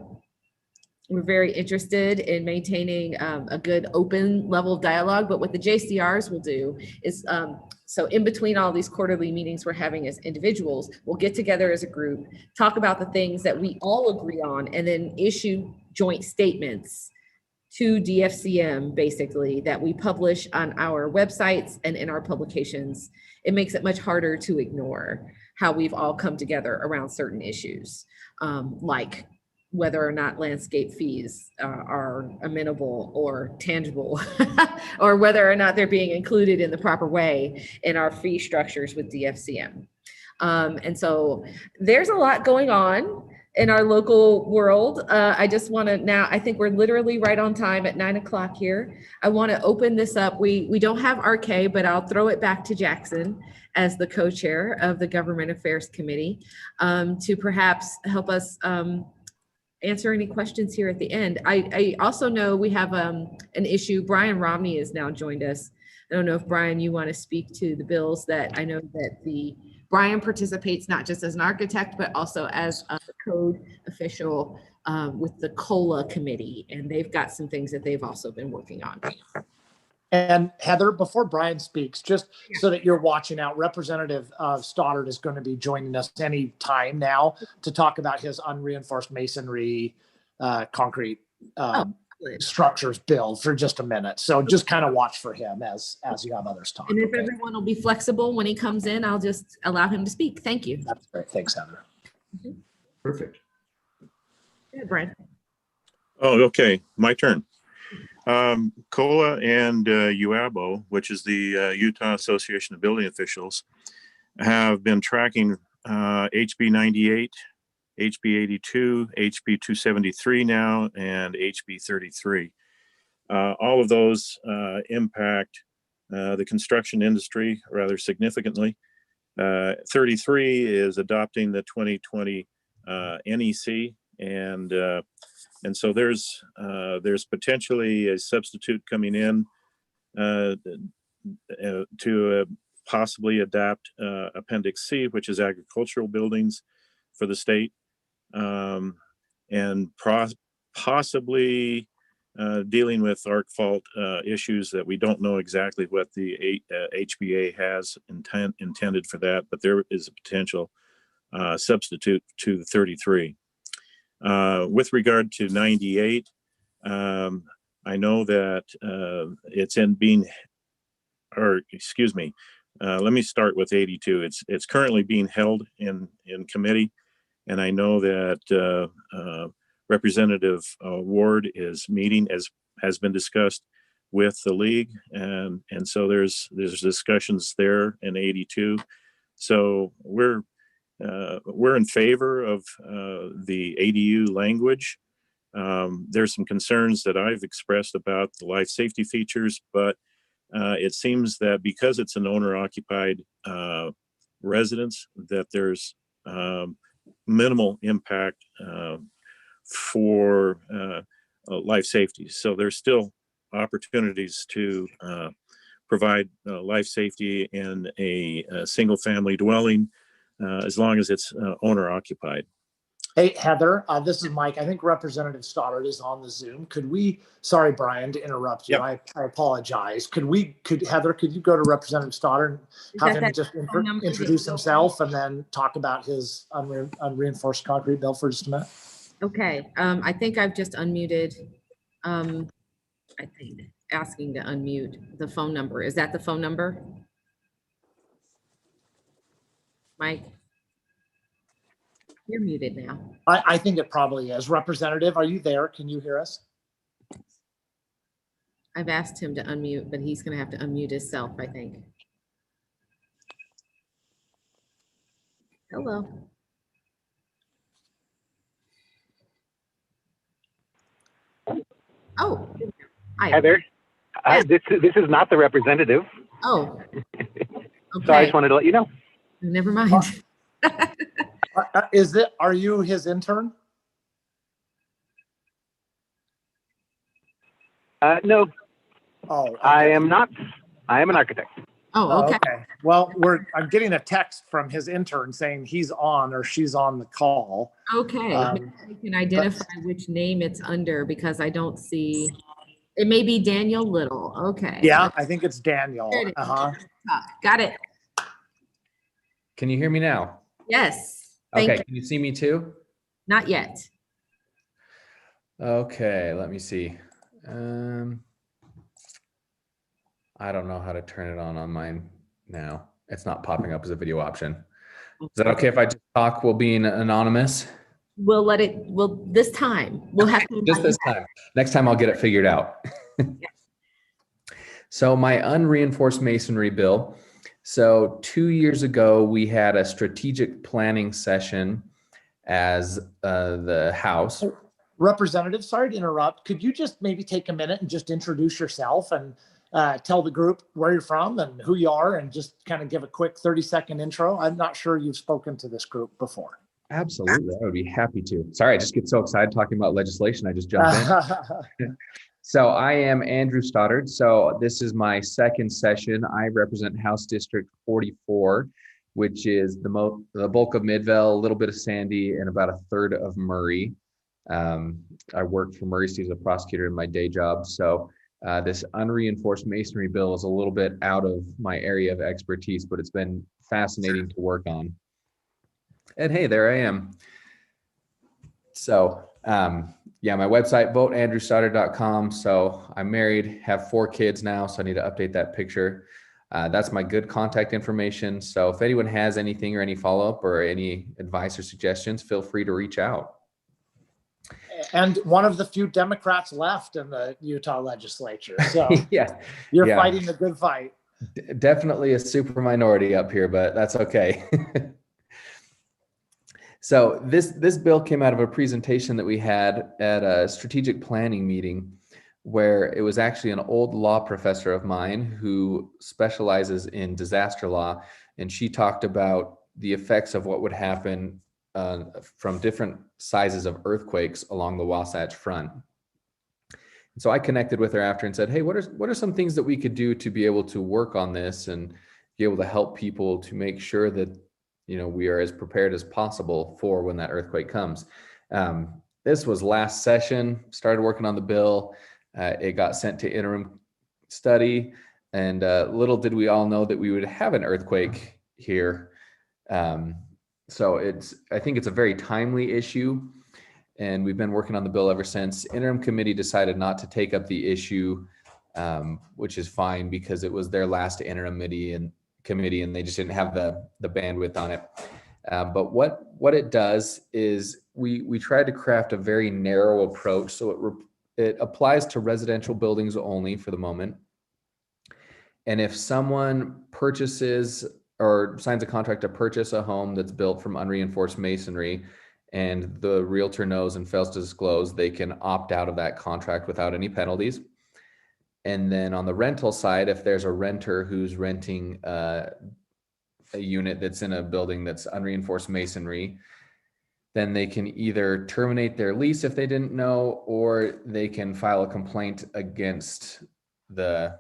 very interested in maintaining a good open level of dialogue, but what the JCRs will do is, so in between all these quarterly meetings we're having as individuals, we'll get together as a group, talk about the things that we all agree on, and then issue joint statements to DFCM, basically, that we publish on our websites and in our publications. It makes it much harder to ignore how we've all come together around certain issues, like whether or not landscape fees are amenable or tangible, or whether or not they're being included in the proper way in our fee structures with DFCM. And so there's a lot going on in our local world. I just want to now, I think we're literally right on time at 9 o'clock here. I want to open this up. We don't have RK, but I'll throw it back to Jackson as the co-chair of the Government Affairs Committee to perhaps help us answer any questions here at the end. I also know we have an issue. Brian Romney has now joined us. I don't know if Brian, you want to speak to the bills that I know that Brian participates not just as an architect, but also as a code official with the COLA committee. And they've got some things that they've also been working on. And Heather, before Brian speaks, just so that you're watching out, Representative Stoddard is going to be joining us any time now to talk about his unreinforced masonry concrete structures bill for just a minute. So just kind of watch for him as you have others talk. And if everyone will be flexible when he comes in, I'll just allow him to speak. Thank you. That's great. Thanks, Heather. Perfect. Yeah, Brian. Oh, okay. My turn. COLA and UABO, which is the Utah Association of Building Officials, have been tracking HB 98, HB 82, HB 273 now, and HB 33. All of those impact the construction industry rather significantly. 33 is adopting the 2020 NEC, and so there's potentially a substitute coming in to possibly adapt Appendix C, which is agricultural buildings for the state, and possibly dealing with arc fault issues that we don't know exactly what the HBA has intended for that, but there is a potential substitute to the 33. With regard to 98, I know that it's in being, or excuse me, let me start with 82. It's currently being held in committee, and I know that Representative Ward is meeting, as has been discussed, with the league, and so there's discussions there in 82. So we're in favor of the ADU language. There's some concerns that I've expressed about the life safety features, but it seems that because it's an owner-occupied residence, that there's minimal impact for life safety. So there's still opportunities to provide life safety in a single-family dwelling, as long as it's owner occupied. Hey, Heather, this is Mike. I think Representative Stoddard is on the Zoom. Sorry, Brian, to interrupt you. Yep. I apologize. Heather, could you go to Representative Stoddard and have him just introduce himself and then talk about his unreinforced concrete bill for just a minute? Okay. I think I've just unmuted. I think asking to unmute the phone number. Is that the phone number? Mike, you're muted now. I think it probably is. Representative, are you there? Can you hear us? I've asked him to unmute, but he's going to have to unmute himself, I think. Hello. Oh, hi. Heather, Yes. this is not the representative. Oh. So I Okay, just wanted to let you know. never mind. Are you his intern? No, Oh, okay. I am not. I am an architect. Oh, okay. Well, I'm getting a text from his intern saying he's on or she's on the call. Okay, maybe I can identify which name it's under because I don't see, it may be Daniel Little. Okay. Yeah, I think it's Daniel. There it is. Uh-huh. Got it. Can you hear me now? Yes. Okay, Thank you. can you see me too? Not yet. Okay, let me see. I don't know how to turn it on mine now. It's not popping up as a video option. Is that okay if I just talk while being anonymous? We'll let it, this time, we'll have to. Just this time. Next time I'll get it figured out. So my unreinforced masonry bill. So 2 years ago, we had a strategic planning session as the House. Representative, sorry to interrupt. Could you just maybe take a minute and just introduce yourself and tell the group where you're from and who you are and just kind of give a quick 30-second intro? I'm not sure you've spoken to this group before. Absolutely, I would be happy to. Sorry, I just get so excited talking about legislation. I just jump in. So I am Andrew Stoddard. So this is my second session. I represent House District 44, which is the bulk of Midvale, a little bit of Sandy, and about a third of Murray. I work for Murray State as a prosecutor in my day job. So this unreinforced masonry bill is a little bit out of my area of expertise, but it's been fascinating to work on. And hey, there I am. So yeah, my website, voteandrewstoddard.com. So I'm married, have 4 kids now, so I need to update that picture. That's my good contact information. So if anyone has anything or any follow-up or any advice or suggestions, feel free to reach out. And one of the few Democrats left in the Utah legislature. So yeah, you're fighting a good fight. Definitely a super minority up here, but that's okay. So this bill came out of a presentation that we had at a strategic planning meeting where it was actually an old law professor of mine who specializes in disaster law. And she talked about the effects of what would happen from different sizes of earthquakes along the Wasatch Front. So I connected with her after and said, hey, what are some things that we could do to be able to work on this and be able to help people to make sure that, you know, we are as prepared as possible for when that earthquake comes. This was last session, started working on the bill. It got sent to interim study, and little did we all know that we would have an earthquake here. So I think it's a very timely issue, and we've been working on the bill ever since. Interim committee decided not to take up the issue, which is fine because it was their last interim committee and they just didn't have the bandwidth on it. But what it does is we tried to craft a very narrow approach. So it applies to residential buildings only for the moment. And if someone purchases or signs a contract to purchase a home that's built from unreinforced masonry and the realtor knows and fails to disclose, they can opt out of that contract without any penalties. And then on the rental side, if there's a renter who's renting a unit that's in a building that's unreinforced masonry, then they can either terminate their lease if they didn't know, or they can file a complaint against the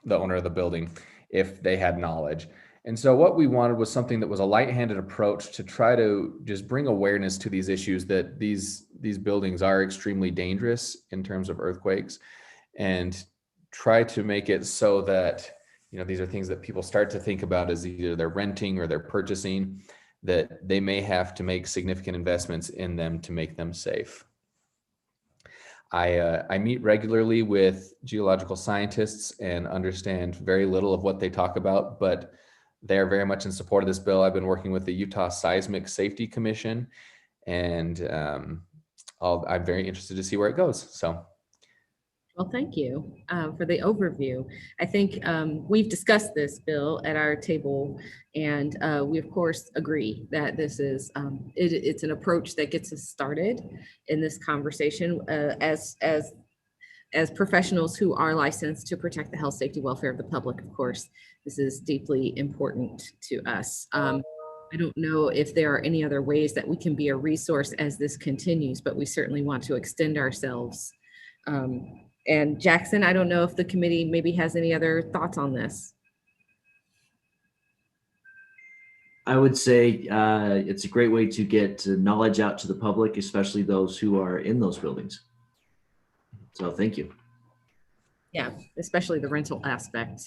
owner of the building if they had knowledge. And so what we wanted was something that was a light-handed approach to try to just bring awareness to these issues that these buildings are extremely dangerous in terms of earthquakes, and try to make it so that, you know, these are things that people start to think about as either they're renting or they're purchasing, that they may have to make significant investments in them to make them safe. I meet regularly with geological scientists and understand very little of what they talk about, but they're very much in support of this bill. I've been working with the Utah Seismic Safety Commission, and I'm very interested to see where it goes. So. Well, thank you for the overview. I think we've discussed this bill at our table, and we of course agree that this is it's an approach that gets us started in this conversation as professionals who are licensed to protect the health, safety, welfare of the public. Of course, This is deeply important to us. I don't know if there are any other ways that we can be a resource as this continues, but we certainly want to extend ourselves. And Jackson, I don't know if the committee maybe has any other thoughts on this. I would say it's a great way to get knowledge out to the public, especially those who are in those buildings. So thank you. Yeah, especially the rental aspect.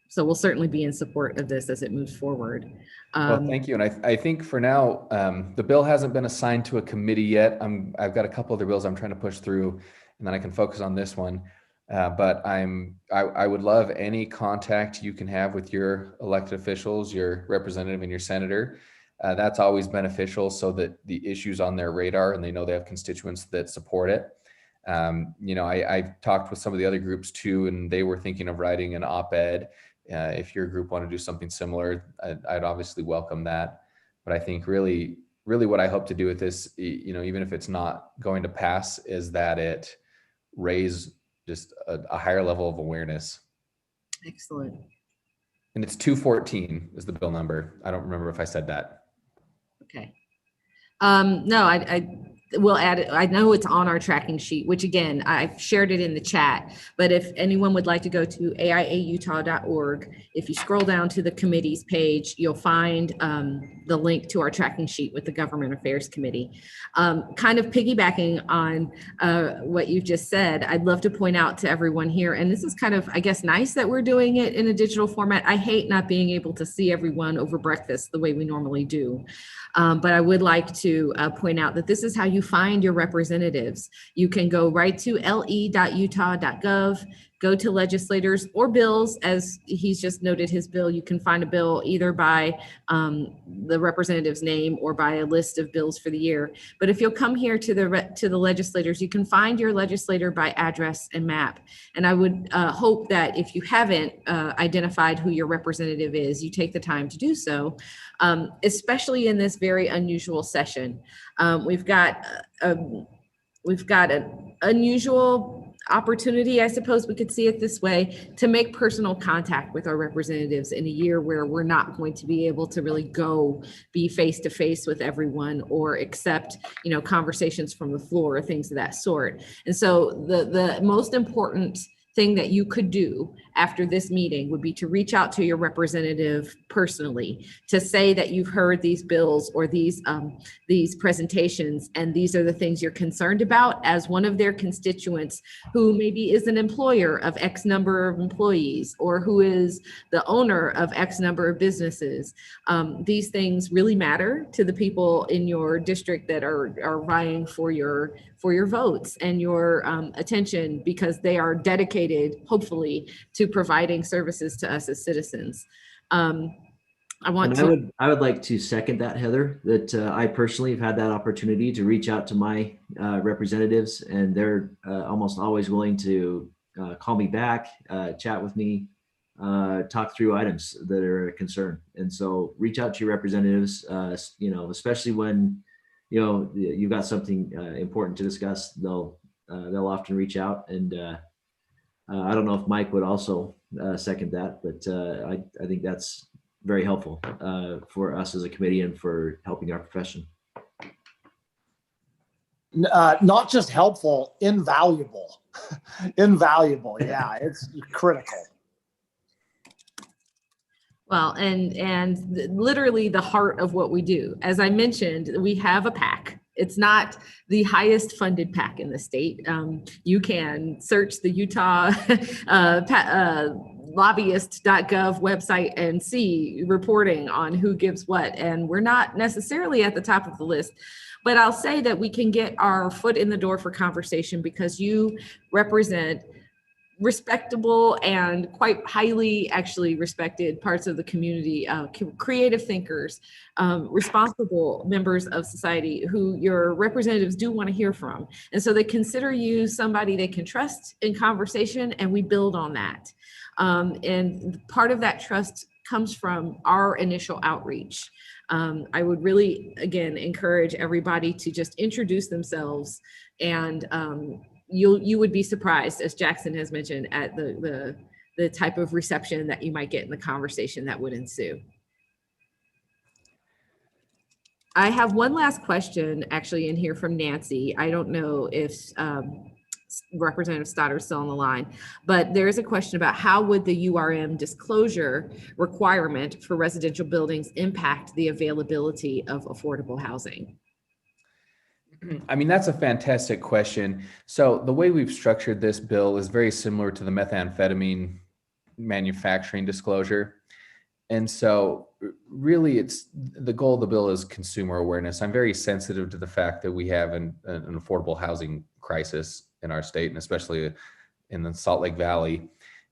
So we'll certainly be in support of this as it moves forward. Well, thank you. And I think for now, the bill hasn't been assigned to a committee yet. I've got a couple other bills I'm trying to push through, and then I can focus on this one. But I would love any contact you can have with your elected officials, your representative and your senator. That's always beneficial so that the issue's on their radar and they know they have constituents that support it. You know, I've talked with some of the other groups too, and they were thinking of writing an op-ed. If your group want to do something similar, I'd obviously welcome that. But I think really what I hope to do with this, you know, even if it's not going to pass, is that it raise just a higher level of awareness. Excellent. And it's 214 is the bill number. I don't remember if I said that. Okay. No, I will add it. I know it's on our tracking sheet, which again, I've shared it in the chat, but if anyone would like to go to AIAUtah.org, if you scroll down to the committee's page, you'll find the link to our tracking sheet with the Government Affairs Committee. Kind of piggybacking on what you've just said, I'd love to point out to everyone here, and this is kind of, I guess, nice that we're doing it in a digital format. I hate not being able to see everyone over breakfast the way we normally do. But I would like to point out that this is how you find your representatives. You can go right to le.utah.gov, go to legislators or bills, as he's just noted his bill. You can find a bill either by the representative's name or by a list of bills for the year. But if you'll come here to the legislators, you can find your legislator by address and map. And I would hope that if you haven't identified who your representative is, you take the time to do so, especially in this very unusual session. We've got an unusual opportunity, I suppose we could see it this way, to make personal contact with our representatives in a year where we're not going to be able to really go be face to face with everyone or accept, you know, conversations from the floor or things of that sort. And so the most important thing that you could do after this meeting would be to reach out to your representative personally to say that you've heard these bills or these presentations, and these are the things you're concerned about as one of their constituents who maybe is an employer of X number of employees or who is the owner of X number of businesses. These things really matter to the people in your district that are vying for your votes and your attention, because they are dedicated, hopefully, to providing services to us as citizens. I would like to second that, Heather, that I personally have had that opportunity to reach out to my representatives, and they're almost always willing to call me back, chat with me, talk through items that are a concern. And so reach out to your representatives, you know, especially when, you know, you've got something important to discuss. They'll often reach out, and I don't know if Mike would also second that, but I think that's very helpful for us as a committee and for helping our profession. Not just helpful, invaluable. Invaluable. Yeah, it's critical. Well, and literally the heart of what we do. As I mentioned, we have a PAC. It's not the highest funded PAC in the state. You can search the Utah lobbyist.gov website and see reporting on who gives what. And we're not necessarily at the top of the list. But I'll say that we can get our foot in the door for conversation because you represent respectable and quite highly actually respected parts of the community, creative thinkers, responsible members of society who your representatives do want to hear from. And so they consider you somebody they can trust in conversation, and we build on that. And part of that trust comes from our initial outreach. I would really, again, encourage everybody to just introduce themselves, and you would be surprised, as Jackson has mentioned, at the the type of reception that you might get in the conversation that would ensue. I have one last question actually in here from Nancy. I don't know if Representative Stoddard is still on the line, but there is a question about how would the URM disclosure requirement for residential buildings impact the availability of affordable housing? I mean, that's a fantastic question. So the way we've structured this bill is very similar to the methamphetamine manufacturing disclosure. And so really it's the goal of the bill is consumer awareness. I'm very sensitive to the fact that we have an affordable housing crisis in our state, and especially in the Salt Lake Valley.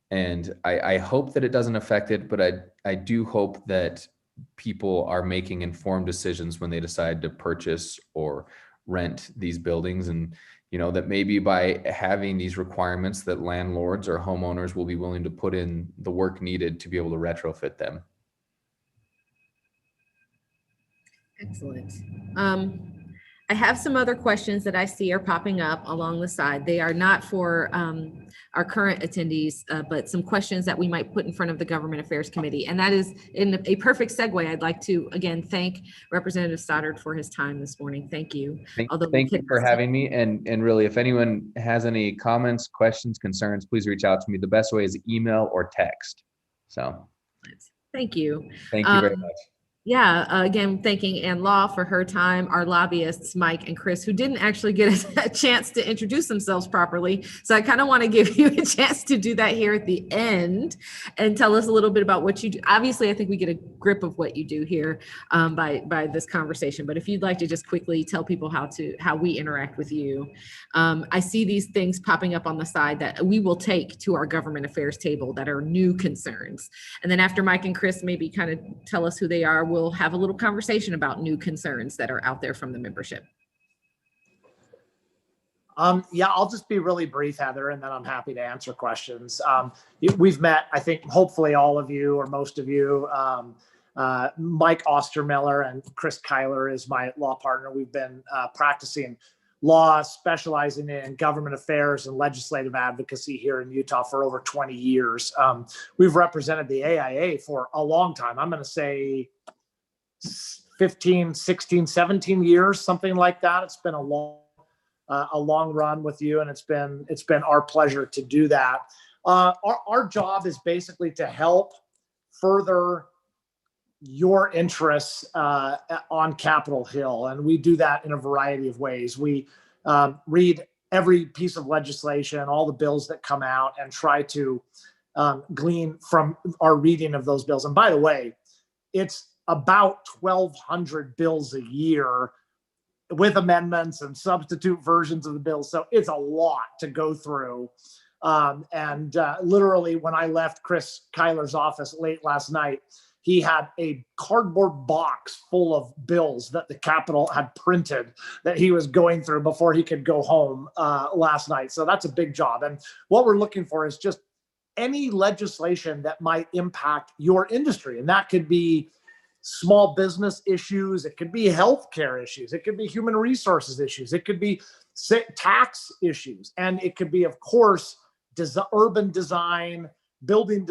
And I hope that it doesn't affect it, but I do hope that people are making informed decisions when they decide to purchase or rent these buildings, and that maybe by having these requirements that landlords or homeowners will be willing to put in the work needed to be able to retrofit them. Excellent. I have some other questions that I see are popping up along the side. They are not for our current attendees, but some questions that we might put in front of the Government Affairs Committee. And that is in a perfect segue. I'd like to, again, thank Representative Stoddard for his time this morning. Thank you. Thank you for having me. And really, if anyone has any comments, questions, concerns, please reach out to me. The best way is email or text. So thank you. Thank you very much. Yeah, again, thanking Ann Law for her time, our lobbyists, Mike and Chris, who didn't actually get a chance to introduce themselves properly. So I kind of want to give you a chance to do that here at the end and tell us a little bit about what you do. Obviously, I think we get a grip of what you do here by this conversation. But if you'd like to just quickly tell people how we interact with you. I see these things popping up on the side that we will take to our government affairs table that are new concerns. And then after Mike and Chris maybe kind of tell us who they are, we'll have a little conversation about new concerns that are out there from the membership. Yeah, I'll just be really brief, Heather, and then I'm happy to answer questions. We've met, I think, hopefully all of you or most of you. Mike Ostermiller and Chris Kyler is my law partner. We've been practicing law, specializing in government affairs and legislative advocacy here in Utah for over 20 years. We've represented the AIA for a long time. I'm going to say 15, 16, 17 years, something like that. It's been a long run with you, and it's been our pleasure to do that. Our job is basically to help further your interests on Capitol Hill, and we do that in a variety of ways. We read every piece of legislation, all the bills that come out, and try to glean from our reading of those bills. And by the way, it's about 1,200 bills a year with amendments and substitute versions of the bill. So it's a lot to go through. Literally, when I left Chris Kyler's office late last night, he had a cardboard box full of bills that the Capitol had printed that he was going through before he could go home last night. So that's a big job. And what we're looking for is just any legislation that might impact your industry. And that could be small business issues. It could be healthcare issues. It could be human resources issues. It could be tax issues. And it could be, of course, urban design, building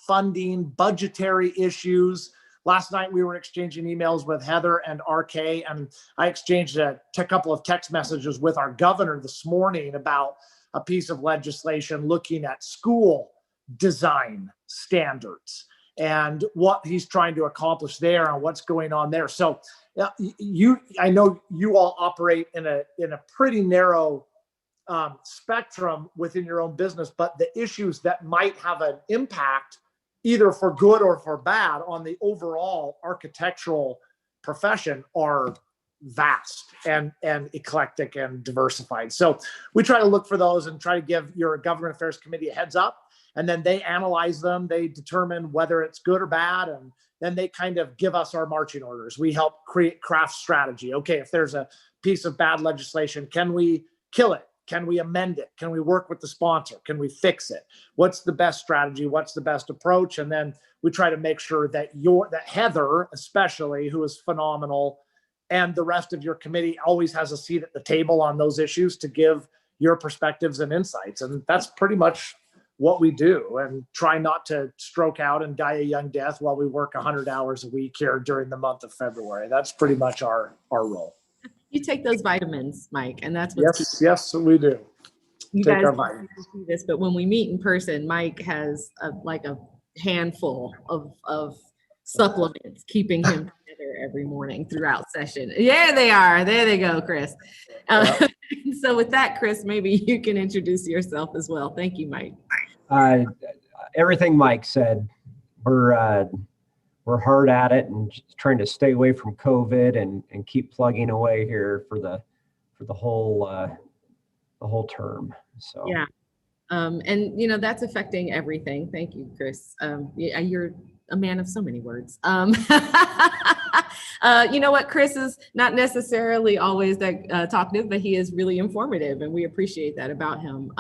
funding, budgetary issues. Last night, we were exchanging emails with Heather and RK, and I exchanged a couple of text messages with our governor this morning about a piece of legislation looking at school design standards and what he's trying to accomplish there and what's going on there. So I know you all operate in a pretty narrow spectrum within your own business, but the issues that might have an impact either for good or for bad on the overall architectural profession are vast and eclectic and diversified. So we try to look for those and try to give your government affairs committee a heads up, and then they analyze them. They determine whether it's good or bad, and then they kind of give us our marching orders. We help craft strategy. Okay, if there's a piece of bad legislation, can we kill it? Can we amend it? Can we work with the sponsor? Can we fix it? What's the best strategy? What's the best approach? And then we try to make sure that Heather, especially, who is phenomenal, and the rest of your committee always has a seat at the table on those issues to give your perspectives and insights. And that's pretty much what we do and try not to stroke out and die a young death while we work 100 hours a week here during the month of February. That's pretty much our role. You take those vitamins, Mike, and that's what's yes, we do. You Take guys our can't vitamins. see this, but when we meet in person, Mike has like a handful of supplements keeping him together every morning throughout session. Yeah, they are. There they go, Chris. So with that, Chris, maybe you can introduce yourself as well. Thank you, Mike. Everything Mike said, we're hard at it and just trying to stay away from COVID and keep plugging away here for the whole term. So yeah, and you know that's affecting everything. Thank you, Chris. Yeah, you're a man of so many words. You know what, Chris is not necessarily always that talkative, but he is really informative, and we appreciate that about him.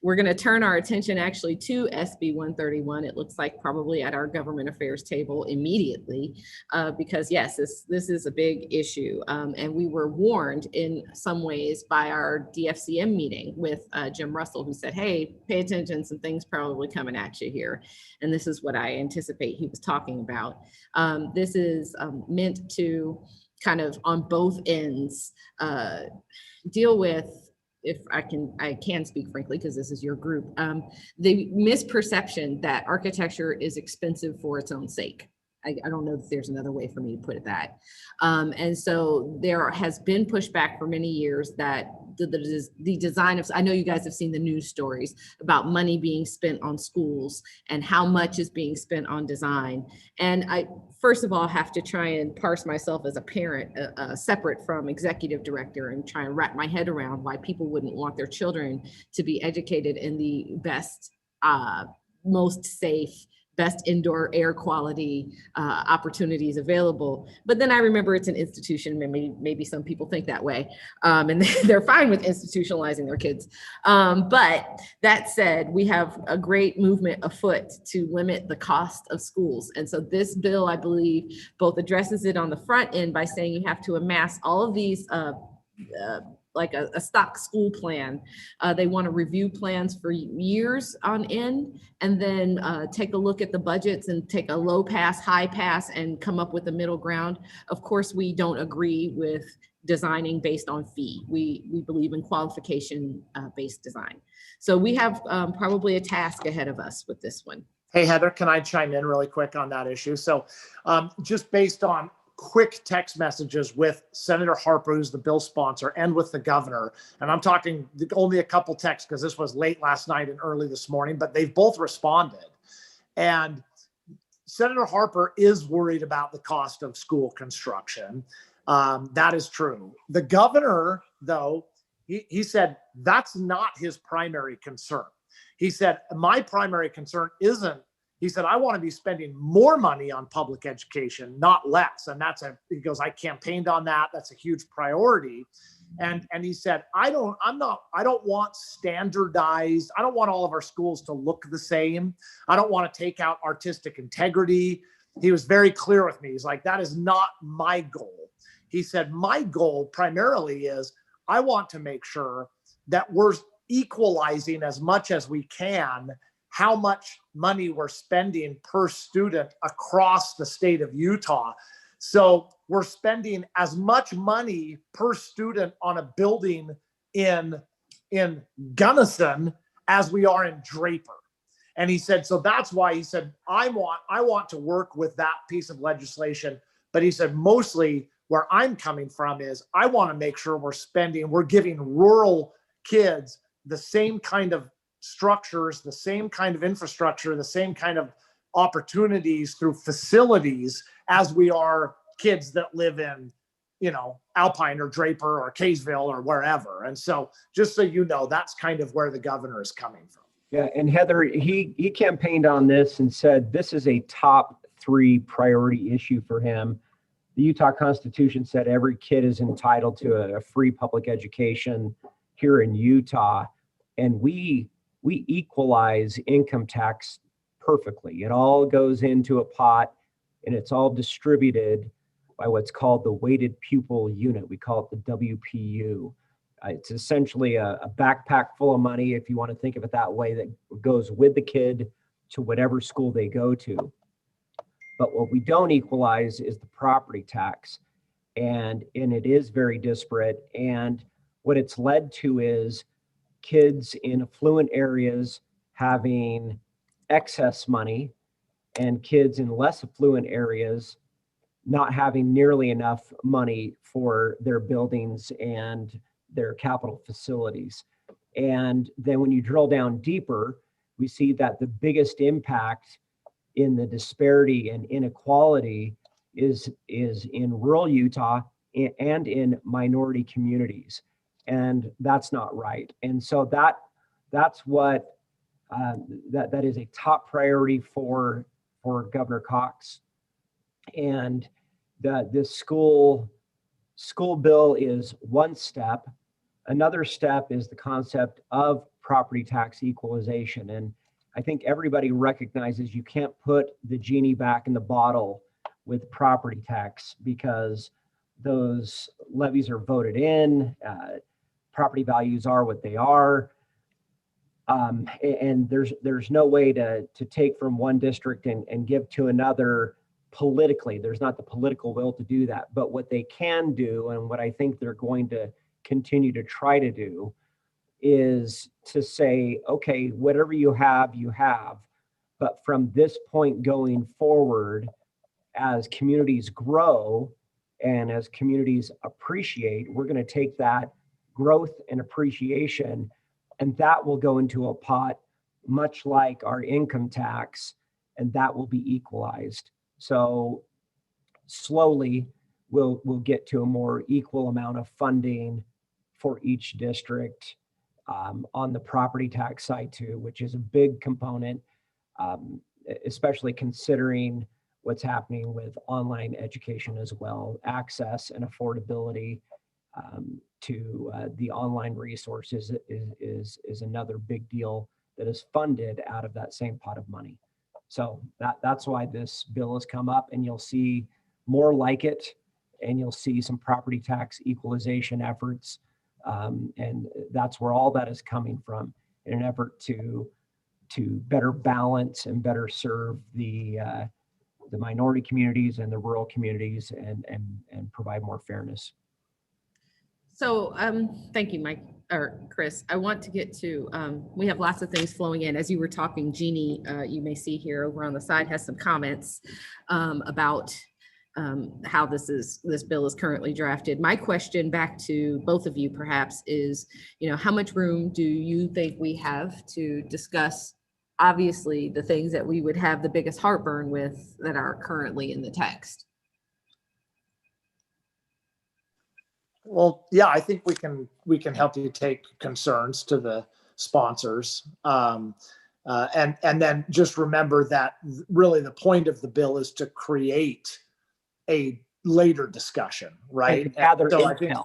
We're going to turn our attention actually to SB 131. It looks like probably at our government affairs table immediately, because yes, this is a big issue. And we were warned in some ways by our DFCM meeting with Jim Russell, who said, hey, pay attention, some things probably coming at you here. And this is what I anticipate he was talking about. This is meant to kind of on both ends deal with, if I can speak frankly, because this is your group, the misperception that architecture is expensive for its own sake. I don't know if there's another way for me to put it that. And so there has been pushback for many years that the design of, I know you guys have seen the news stories about money being spent on schools and how much is being spent on design. And I, first of all, have to try and parse myself as a parent, separate from executive director, and try and wrap my head around why people wouldn't want their children to be educated in the best, most safe, best indoor air quality opportunities available. But then I remember it's an institution, maybe some people think that way, and they're fine with institutionalizing their kids. But that said, we have a great movement afoot to limit the cost of schools. And so this bill, I believe, both addresses it on the front end by saying you have to amass all of these like a stock school plan. They want to review plans for years on end, and then take a look at the budgets and take a low pass, high pass, and come up with a middle ground. Of course, we don't agree with designing based on fee. We believe in qualification based design. So we have probably a task ahead of us with this one. Hey, Heather, can I chime in really quick on that issue? So just based on quick text messages with Senator Harper, who's the bill sponsor, and with the governor. And I'm talking only a couple texts because this was late last night and early this morning, but they've both responded. And Senator Harper is worried about the cost of school construction. That is true. The governor, though, he said that's not his primary concern. He said, my primary concern isn't, he said, I want to be spending more money on public education, not less. And he goes, I campaigned on that. That's a huge priority. And he said, I don't want standardized. I don't want all of our schools to look the same. I don't want to take out artistic integrity. He was very clear with me. He's like, that is not my goal. He said, my goal primarily is I want to make sure that we're equalizing as much as we can how much money we're spending per student across the state of Utah. So we're spending as much money per student on a building in Gunnison as we are in Draper. And he said, so that's why he said, I want to work with that piece of legislation. But he said, mostly where I'm coming from is I want to make sure we're giving rural kids the same kind of structures, the same kind of infrastructure, the same kind of opportunities through facilities as we are kids that live in, Alpine or Draper or Kaysville or wherever. And so just so you know, that's kind of where the governor is coming from. Yeah, and Heather, he campaigned on this and said this is a top 3 priority issue for him. The Utah Constitution said every kid is entitled to a free public education here in Utah. And we equalize income tax perfectly. It all goes into a pot and it's all distributed by what's called the weighted pupil unit. We call it the WPU. It's essentially a backpack full of money, if you want to think of it that way, that goes with the kid to whatever school they go to. But what we don't equalize is the property tax. And it is very disparate. And what it's led to is kids in affluent areas having excess money and kids in less affluent areas not having nearly enough money for their buildings and their capital facilities. And then when you drill down deeper, we see that the biggest impact in the disparity and inequality is in rural Utah and in minority communities. And that's not right. And so that's what that is a top priority for Governor Cox. And this school bill is one step. Another step is the concept of property tax equalization. And I think everybody recognizes you can't put the genie back in the bottle with property tax because those levies are voted in, property values are what they are. And there's no way to take from one district and give to another politically. There's not the political will to do that. But what they can do, and what I think they're going to continue to try to do, is to say, okay, whatever you have, but from this point going forward, as communities grow and as communities appreciate, we're going to take that growth and appreciation, and that will go into a pot much like our income tax, and that will be equalized. So slowly we'll get to a more equal amount of funding for each district on the property tax side too, which is a big component, especially considering what's happening with online education as well. Access and affordability to the online resources is another big deal that is funded out of that same pot of money. So that's why this bill has come up, and you'll see more like it, and you'll see some property tax equalization efforts. And that's where all that is coming from, in an effort to better balance and better serve the minority communities and the rural communities and provide more fairness. So thank you, Mike, or Chris. I want to get to, we have lots of things flowing in. As you were talking, Jeannie, you may see here over on the side, has some comments about how this bill is currently drafted. My question back to both of you perhaps is, how much room do you think we have to discuss, obviously, the things that we would have the biggest heartburn with that are currently in the text? Well, yeah, I think we can help you take concerns to the sponsors. And then just remember that really the point of the bill is to create a later discussion, right? And gather so intel.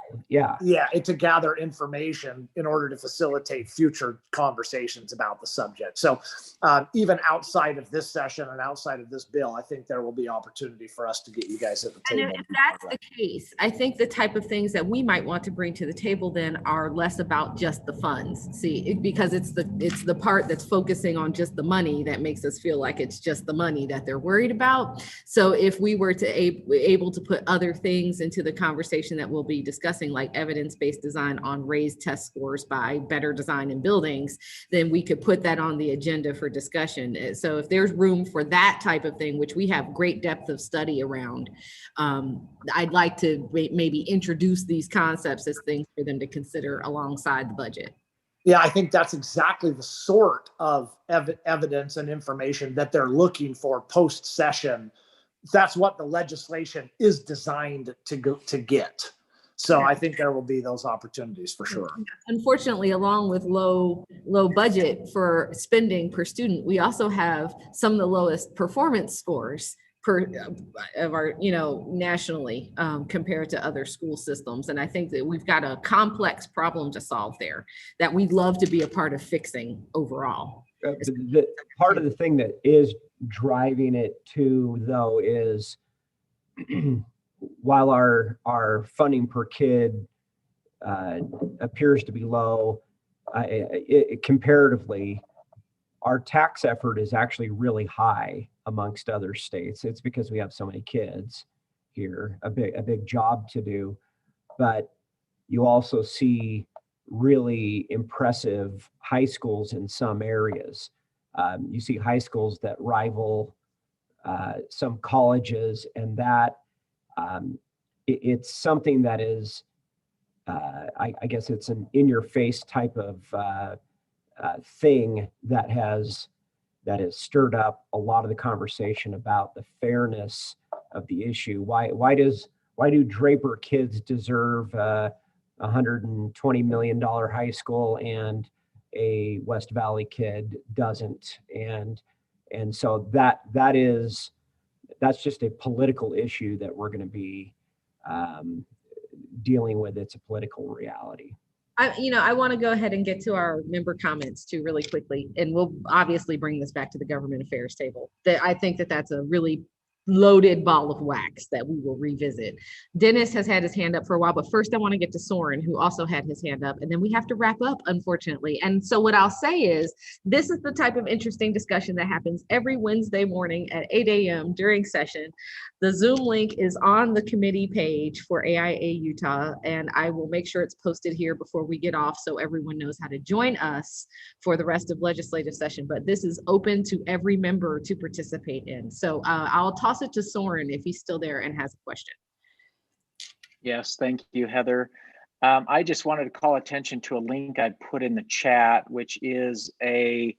To gather information in order to facilitate future conversations about the subject. So even outside of this session and outside of this bill, I think there will be opportunity for us to get you guys at the table. And if that's the case, I think the type of things that we might want to bring to the table then are less about just the funds. See, because it's the part that's focusing on just the money that makes us feel like it's just the money that they're worried about. So if we were to able to put other things into the conversation that we'll be discussing, like evidence-based design on raised test scores by better design in buildings, then we could put that on the agenda for discussion. So if there's room for that type of thing, which we have great depth of study around, I'd like to maybe introduce these concepts as things for them to consider alongside the budget. Yeah, I think that's exactly the sort of evidence and information that they're looking for post-session. That's what the legislation is designed to get. So I think there will be those opportunities for sure. Unfortunately, along with low budget for spending per student, we also have some of the lowest performance scores of our, nationally compared to other school systems. And I think that we've got a complex problem to solve there that we'd love to be a part of fixing overall. The part of the thing that is driving it too, though, is while our funding per kid appears to be low. Comparatively, our tax effort is actually really high amongst other states. It's because we have so many kids here, a big job to do. But you also see really impressive high schools in some areas. You see high schools that rival some colleges, and that it's something that is, I guess it's an in-your-face type of thing that has stirred up a lot of the conversation about the fairness of the issue. Why do Draper kids deserve $120 million high school and a West Valley kid doesn't? And so that's just a political issue that we're going to be dealing with. It's a political reality. I want to go ahead and get to our member comments too really quickly, and we'll obviously bring this back to the government affairs table. I think that's a really loaded ball of wax that we will revisit. Dennis has had his hand up for a while, but first I want to get to Soren, who also had his hand up, and then we have to wrap up, unfortunately. And so what I'll say is, this is the type of interesting discussion that happens every Wednesday morning at 8 a.m. during session. The Zoom link is on the committee page for AIA Utah, and I will make sure it's posted here before we get off so everyone knows how to join us for the rest of legislative session. But this is open to every member to participate in. So I'll toss it to Soren if he's still there and has a question. Yes, thank you, Heather. I just wanted to call attention to a link I put in the chat, which is a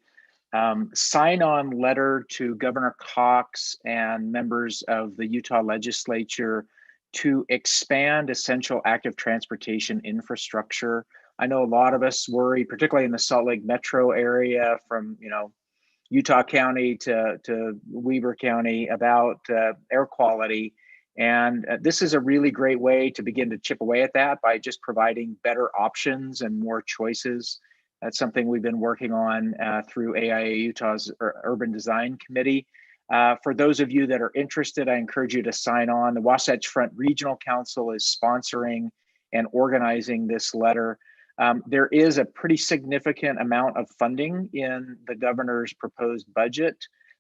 sign-on letter to Governor Cox and members of the Utah Legislature to expand essential active transportation infrastructure. I know a lot of us worry, particularly in the Salt Lake metro area, from Utah County to Weber County, about air quality. And this is a really great way to begin to chip away at that by just providing better options and more choices. That's something we've been working on through AIA Utah's Urban Design Committee. For those of you that are interested, I encourage you to sign on. The Wasatch Front Regional Council is sponsoring and organizing this letter. There is a pretty significant amount of funding in the governor's proposed budget,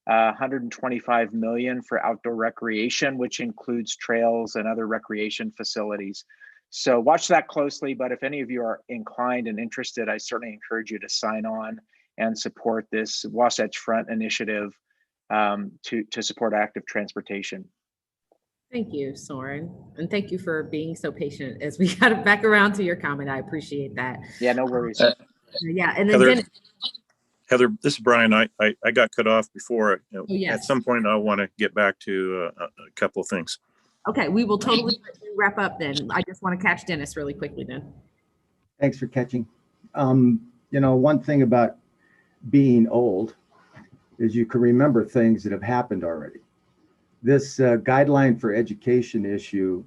$125 million for outdoor recreation, which includes trails and other recreation facilities. So watch that closely, but if any of you are inclined and interested, I certainly encourage you to sign on and support this Wasatch Front initiative to support active transportation. Thank you, Soren. And thank you for being so patient as we got back around to your comment. I appreciate that. Yeah, no worries. Yeah, and then Heather, this is Brian. I got cut off before. Yes. At some point, I want to get back to a couple of things. Okay, we will totally wrap up then. I just want to catch Dennis really quickly then. Thanks for catching. One thing about being old is you can remember things that have happened already. This guideline for education issue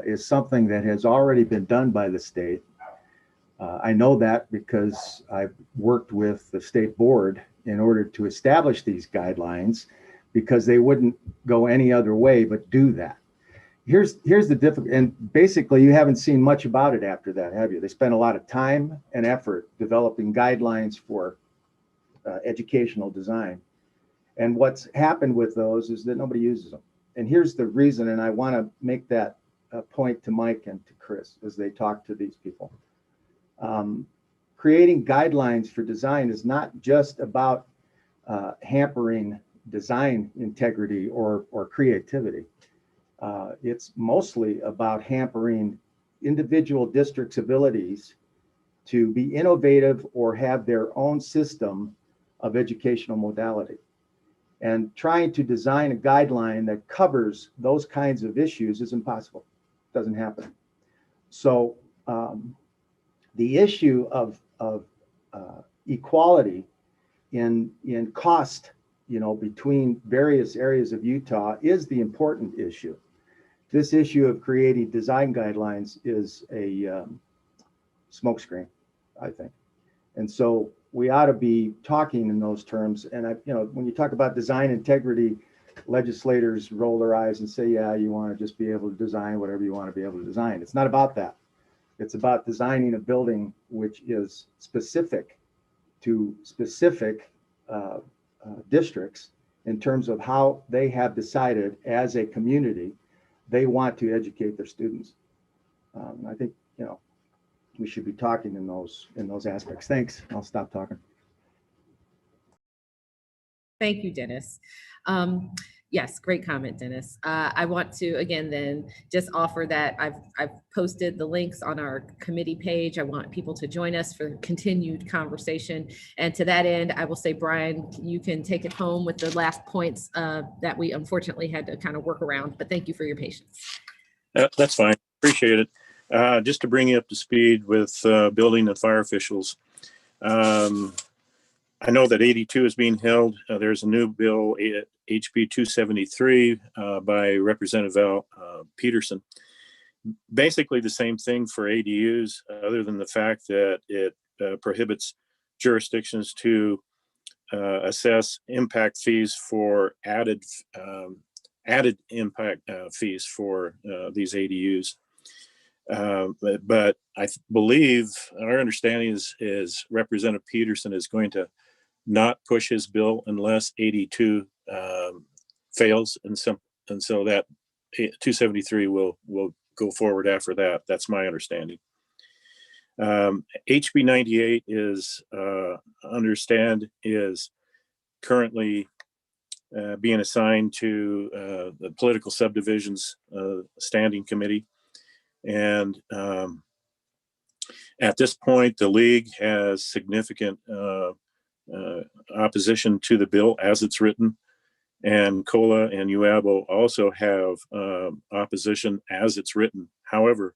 is something that has already been done by the state. I know that because I've worked with the state board in order to establish these guidelines, because they wouldn't go any other way but do that. Here's the difficulty, and basically you haven't seen much about it after that, have you? They spent a lot of time and effort developing guidelines for educational design. And what's happened with those is that nobody uses them. And here's the reason, and I want to make that point to Mike and to Chris as they talk to these people. Creating guidelines for design is not just about hampering design integrity or creativity. It's mostly about hampering individual districts' abilities to be innovative or have their own system of educational modality. And trying to design a guideline that covers those kinds of issues is impossible. It doesn't happen. So the issue of equality in cost, between various areas of Utah is the important issue. This issue of creating design guidelines is a smokescreen, I think. And so we ought to be talking in those terms. And when you talk about design integrity, legislators roll their eyes and say, yeah, you want to just be able to design whatever you want to be able to design. It's not about that. It's about designing a building which is specific to specific districts in terms of how they have decided as a community they want to educate their students. I think, you know, we should be talking in those aspects. Thanks. I'll stop talking. Thank you, Dennis. Yes, great comment, Dennis. I want to, again, then just offer that I've posted the links on our committee page. I want people to join us for continued conversation. And to that end, I will say, Brian, you can take it home with the last points that we unfortunately had to kind of work around, but thank you for your patience. That's fine. Appreciate it. Just to bring you up to speed with building and fire officials. I know that 82 is being held. There's a new bill, HB 273 by Representative Al Peterson. Basically the same thing for ADUs, other than the fact that it prohibits jurisdictions to assess impact fees for added impact fees for these ADUs. But I believe our understanding is Representative Peterson is going to not push his bill unless 82 fails, and so that 273 will go forward after that. That's my understanding. HB 98 is is currently being assigned to the political subdivisions standing committee, and at this point the league has significant opposition to the bill as it's written, and COLA and UABO also have opposition as it's written. However,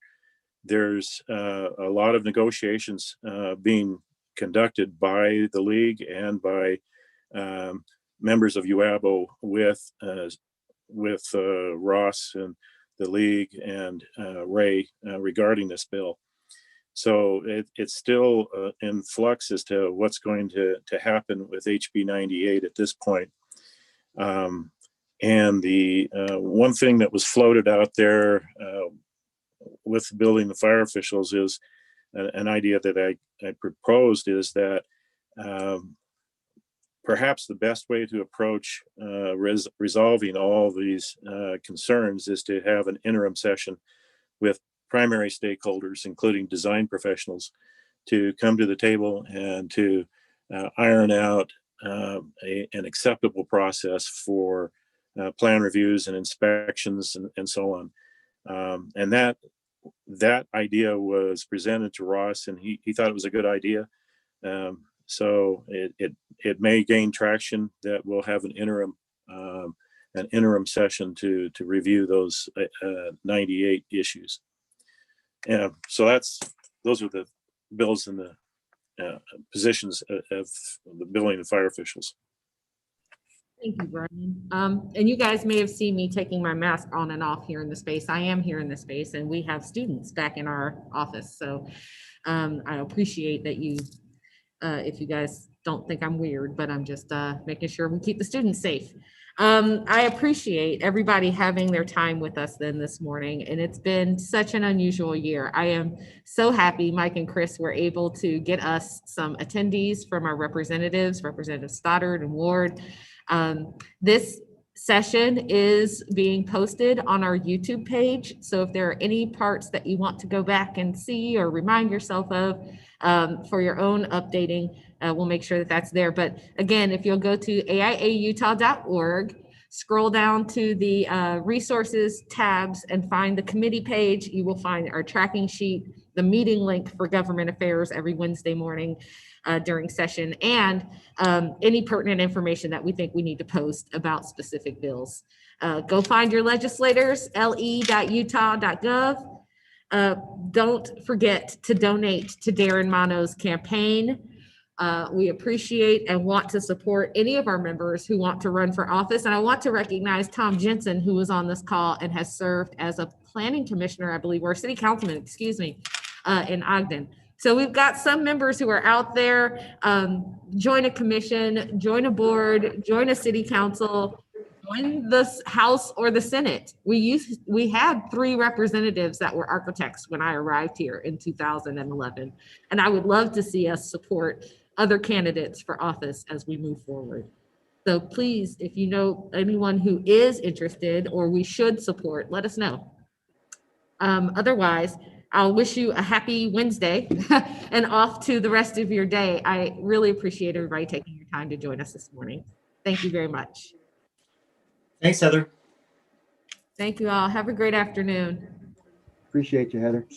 there's a lot of negotiations being conducted by the league and by members of UABO with Ross and the league and Ray regarding this bill. So it's still in flux as to what's going to happen with HB 98 at this point. And the one thing that was floated out there with building the fire officials is an idea that I proposed, is that perhaps the best way to approach resolving all these concerns is to have an interim session with primary stakeholders, including design professionals, to come to the table and to iron out an acceptable process for plan reviews and inspections and so on. And that idea was presented to Ross, and he thought it was a good idea. So it may gain traction that we'll have an interim session to review those 98 issues. Yeah, so those are the bills and the positions of the building and fire officials. Thank you, Brian. And you guys may have seen me taking my mask on and off here in the space. I am here in the space, and we have students back in our office. So I appreciate that you, if you guys don't think I'm weird, but I'm just making sure we keep the students safe. I appreciate everybody having their time with us then this morning, and it's been such an unusual year. I am so happy Mike and Chris were able to get us some attendees from our representatives, Representative Stoddard and Ward. This session is being posted on our YouTube page, so if there are any parts that you want to go back and see or remind yourself of for your own updating, we'll make sure that that's there. But again, if you'll go to AIAUtah.org, scroll down to the resources tabs and find the committee page, you will find our tracking sheet, the meeting link for government affairs every Wednesday morning during session, and any pertinent information that we think we need to post about specific bills. Go find your legislators, le.utah.gov. Don't forget to donate to Darin Mano's campaign. We appreciate and want to support any of our members who want to run for office. And I want to recognize Tom Jensen, who was on this call and has served as a planning commissioner, I believe, or city councilman, excuse me, in Ogden. So we've got some members who are out there. Join a commission, join a board, join a city council, join the House or the Senate. We had 3 representatives that were architects when I arrived here in 2011. And I would love to see us support other candidates for office as we move forward. So please, if you know anyone who is interested or we should support, let us know. Otherwise, I'll wish you a happy Wednesday and off to the rest of your day. I really appreciate everybody taking your time to join us this morning. Thank you very much. Thanks, Heather. Thank you all. Have a great afternoon. Appreciate you, Heather.